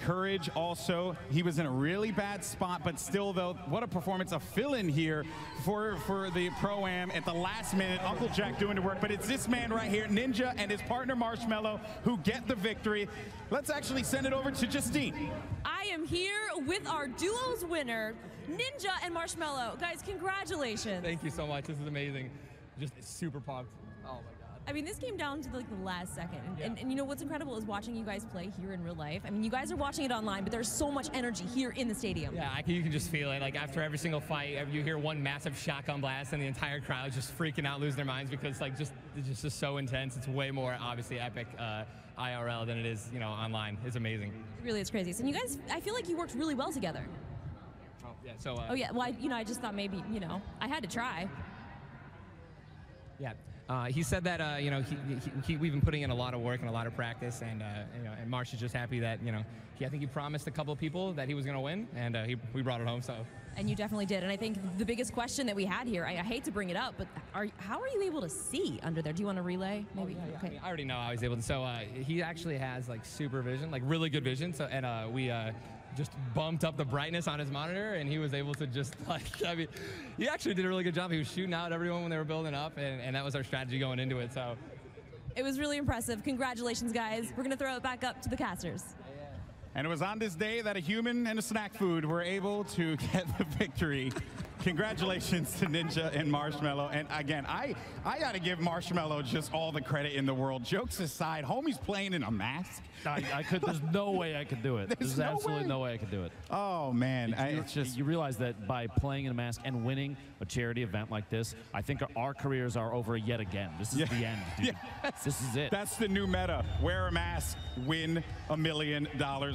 Courage also, he was in a really bad spot, but still, though, what a performance, a fill-in here for the Pro-Am at the last minute. Uncle Jack doing the work, but it's this man right here, Ninja, and his partner Marshmallow, who get the victory. Let's actually send it over to Justine. I am here with our duos winner, Ninja and Marshmallow. Guys, congratulations. Thank you so much. This is amazing. Just super pumped. Oh my God. I mean, this came down to like the last second. And you know what's incredible is watching you guys play here in real life. I mean, you guys are watching it online, but there's so much energy here in the stadium. Yeah, you can just feel it. Like after every single fight, you hear one massive shotgun blast, and the entire crowd's just freaking out, losing their minds because it's just so intense. It's way more obviously epic IRL than it is, online. It's amazing. Really, it's crazy. So you guys, I feel like you worked really well together. Oh yeah. So. Oh yeah. Well, I just thought maybe I had to try. Yeah. He said that we've been putting in a lot of work and a lot of practice, and and Marsh is just happy that I think he promised a couple of people that he was going to win, and we brought it home. So. And you definitely did. And I think the biggest question that we had here, I hate to bring it up, but how are you able to see under there? Do you want to relay? Maybe. Oh, yeah. Okay. I mean, I already know how he's able to. So he actually has super vision, really good vision. So we. Just bumped up the brightness on his monitor, and he was able to just he actually did a really good job. He was shooting out everyone when they were building up, and that was our strategy going into it. So it was really impressive. Congratulations, guys. We're gonna throw it back up to the casters. And it was on this day that a human and a snack food were able to get the victory. Congratulations to Ninja and Marshmallow. And again, I got to give Marshmallow just all the credit in the world. Jokes aside, homie's playing in a mask. There's no way I could do it. There's absolutely no way I could do it. Oh, man. You realize that by playing in a mask and winning a charity event like this, I think our careers are over yet again. This is the end, dude. Yes. This is it. That's the new meta. Wear a mask, win $1 million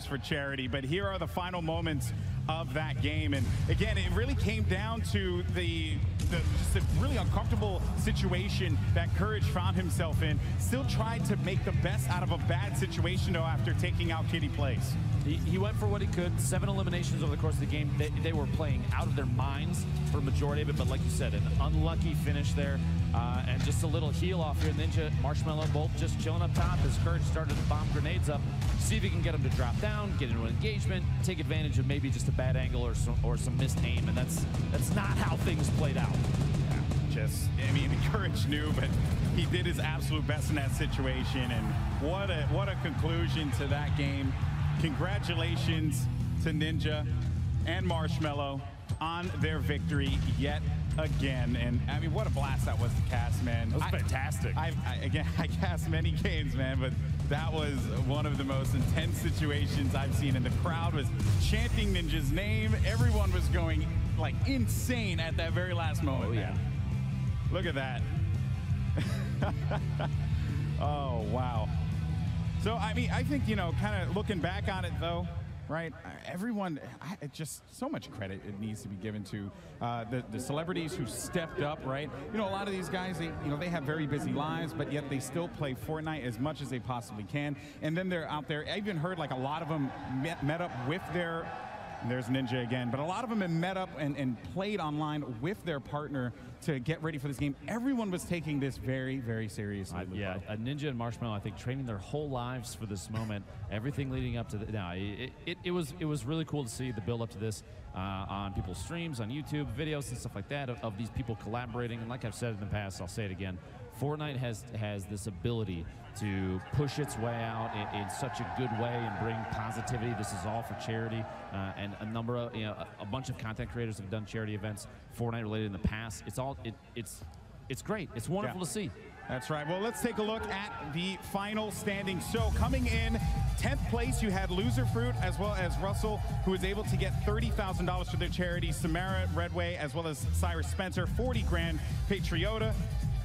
for charity. But here are the final moments of that game. And again, it really came down to just a really uncomfortable situation that Courage found himself in. Still tried to make the best out of a bad situation, though, after taking out Kitty Plays. He went for what he could. 7 eliminations over the course of the game. They were playing out of their minds for the majority of it, but like you said, an unlucky finish there, and just a little heel off here. Ninja, Marshmallow, both just chilling up top as Courage started to bomb grenades up. See if he can get him to drop down, get into an engagement, take advantage of maybe just a bad angle or some missed aim, and that's not how things played out. Courage knew, but he did his absolute best in that situation, and what a conclusion to that game. Congratulations to Ninja and Marshmello on their victory yet again. And I mean, what a blast that was to cast, man. That was fantastic. Again, I cast many games, man, but that was one of the most intense situations I've seen. And the crowd was chanting Ninja's name. Everyone was going like insane at that very last moment. Oh, yeah. Man. Look at that. Oh, wow. So, I mean, I think, you know, kind of looking back on it, though, right, everyone, just so much credit it needs to be given to the celebrities who stepped up, right? You know, a lot of these guys, they have very busy lives, but yet they still play Fortnite as much as they possibly can. And then they're out there. I even heard, like, a lot of them met up with their... There's Ninja again, but a lot of them have met up and played online with their partner to get ready for this game. Everyone was taking this very, very seriously. Yeah, Ninja and Marshmello, I think, training their whole lives for this moment. Everything leading up to the it was really cool to see the build up to this on people's streams, on YouTube, videos and stuff like that of these people collaborating. And like I've said in the past, I'll say it again. Fortnite has this ability to push its way out in such a good way and bring positivity. This is all for charity, and a number of a bunch of content creators have done charity events Fortnite related in the past. It's great. It's wonderful to see. That's right. Well, let's take a look at the final standings. So coming in 10th place, you had Loser Fruit as well as Russell, who was able to get $30,000 for their charity. Samara Redway as well as Cyrus Spencer, 40 grand. Patriota,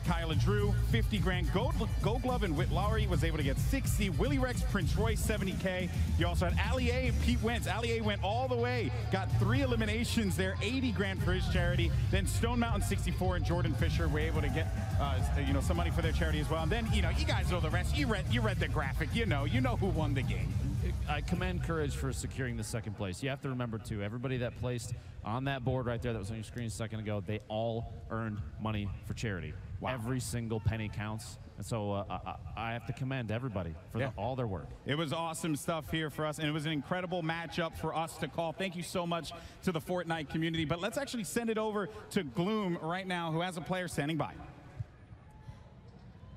Kyla Drew, 50 grand. Gold Glove and Whit Lowry was able to get 60. Willie Rex, Prince Royce, 70K. You also had Ali A and Pete Wentz. Ali A went all the way, got 3 eliminations there, 80 grand for his charity. Then Stone Mountain 64 and Jordan Fisher were able to get some money for their charity as well. And then you guys know the rest. You read the graphic. You know who won the game. I commend Courage for securing the second place. You have to remember, too, everybody that placed on that board right there that was on your screen a second ago, they all earned money for charity. Wow. Every single penny counts. And so I have to commend everybody for all their work. It was awesome stuff here for us, and it was an incredible matchup for us to call. Thank you so much to the Fortnite community. But let's actually send it over to Gloom right now, who has a player standing by.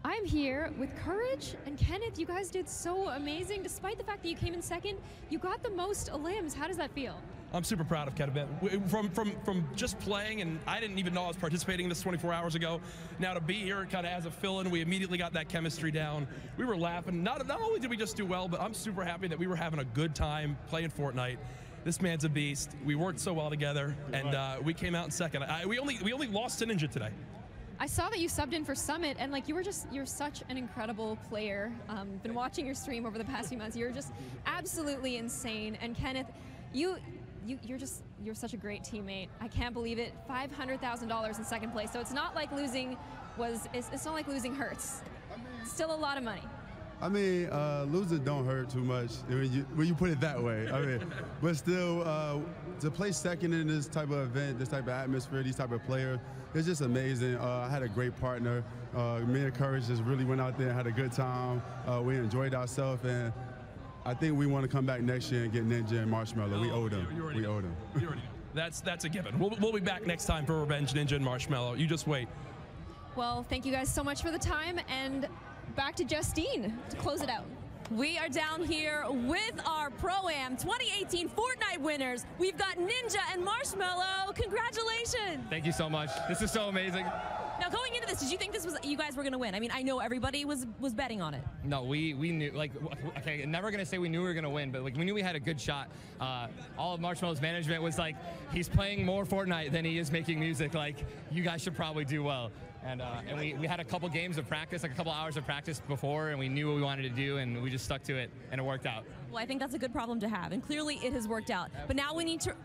I'm here with Courage and Kenneth. You guys did so amazing. Despite the fact that you came in second, you got the most limbs. How does that feel? I'm super proud of Kenneth. From just playing, and I didn't even know I was participating in this 24 hours ago. Now to be here kind of as a fill-in, we immediately got that chemistry down. We were laughing. Not only did we just do well, but I'm super happy that we were having a good time playing Fortnite. This man's a beast. We worked so well together, and we came out in second. We only lost to Ninja today. I saw that you subbed in for Summit, and like you're such an incredible player. Been watching your stream over the past few months. You're just absolutely insane. And Kenneth, you're such a great teammate. I can't believe it. $500,000 in second place. So it's not like losing it's not like losing hurts. Still a lot of money. I mean, losing don't hurt too much when you put it that way. I mean, but still, to play second in this type of event, this type of atmosphere, these type of players, it's just amazing. I had a great partner. Me and Courage just really went out there and had a good time. We enjoyed ourselves, and I think we want to come back next year and get Ninja and Marshmello. We owe them. We owe them. That's a given. We'll be back next time for Revenge Ninja and Marshmello. You just wait. Well, thank you guys so much for the time, and back to Justine to close it out. We are down here with our Pro Am 2018 Fortnite winners. We've got Ninja and Marshmello. Congratulations. Thank you so much. This is so amazing. Now, going into this, did you think you guys were going to win? I mean, I know everybody was betting on it. No, we knew, okay, never going to say we knew we were going to win, but we knew we had a good shot. All of Marshmello's management was like, he's playing more Fortnite than he is making music. Like, you guys should probably do well. And we had a couple games of practice, like a couple hours of practice before, and we knew what we wanted to do, and we just stuck to it, and it worked out. Well, I think that's a good problem to have, and clearly it has worked out. But now we need to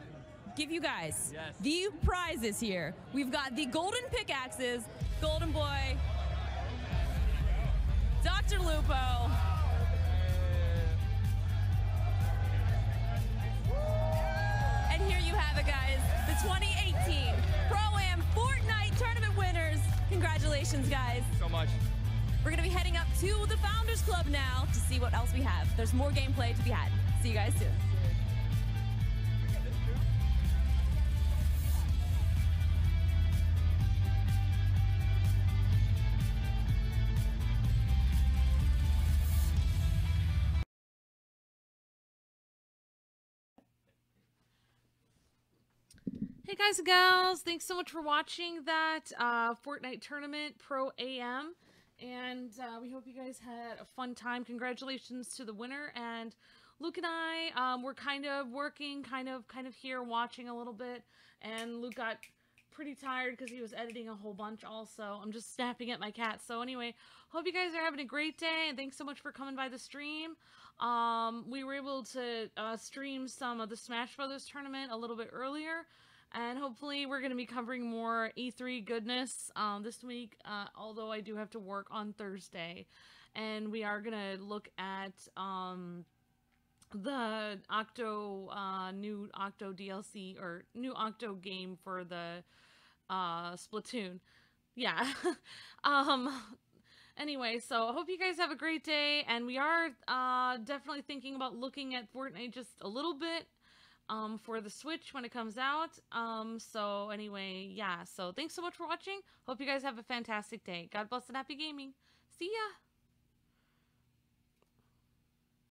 give you guys the prizes here. We've got the golden pickaxes, Golden Boy, Dr. Lupo, and here you have it, guys, the 2018 Pro Am Fortnite Tournament winners. Congratulations, guys. So much. We're going to be heading up to the Founders Club now to see what else we have. There's more gameplay to be had. See you guys soon. Hey guys and gals, thanks so much for watching that Fortnite Tournament Pro Am, and we hope you guys had a fun time. Congratulations to the winner, and Luke and I were kind of working, kind of here watching a little bit, and Luke got pretty tired because he was editing a whole bunch also. I'm just snapping at my cat. So anyway, hope you guys are having a great day, and thanks so much for coming by the stream. We were able to stream some of the Smash Brothers tournament a little bit earlier, and hopefully we're going to be covering more E3 goodness this week, although I do have to work on Thursday. And we are going to look at the new Octo DLC, or new Octo game for the Splatoon. Yeah. Anyway, so I hope you guys have a great day, and we are definitely thinking about looking at Fortnite just a little bit for the Switch when it comes out. So anyway, yeah, so thanks so much for watching. Hope you guys have a fantastic day. God bless and happy gaming. See ya!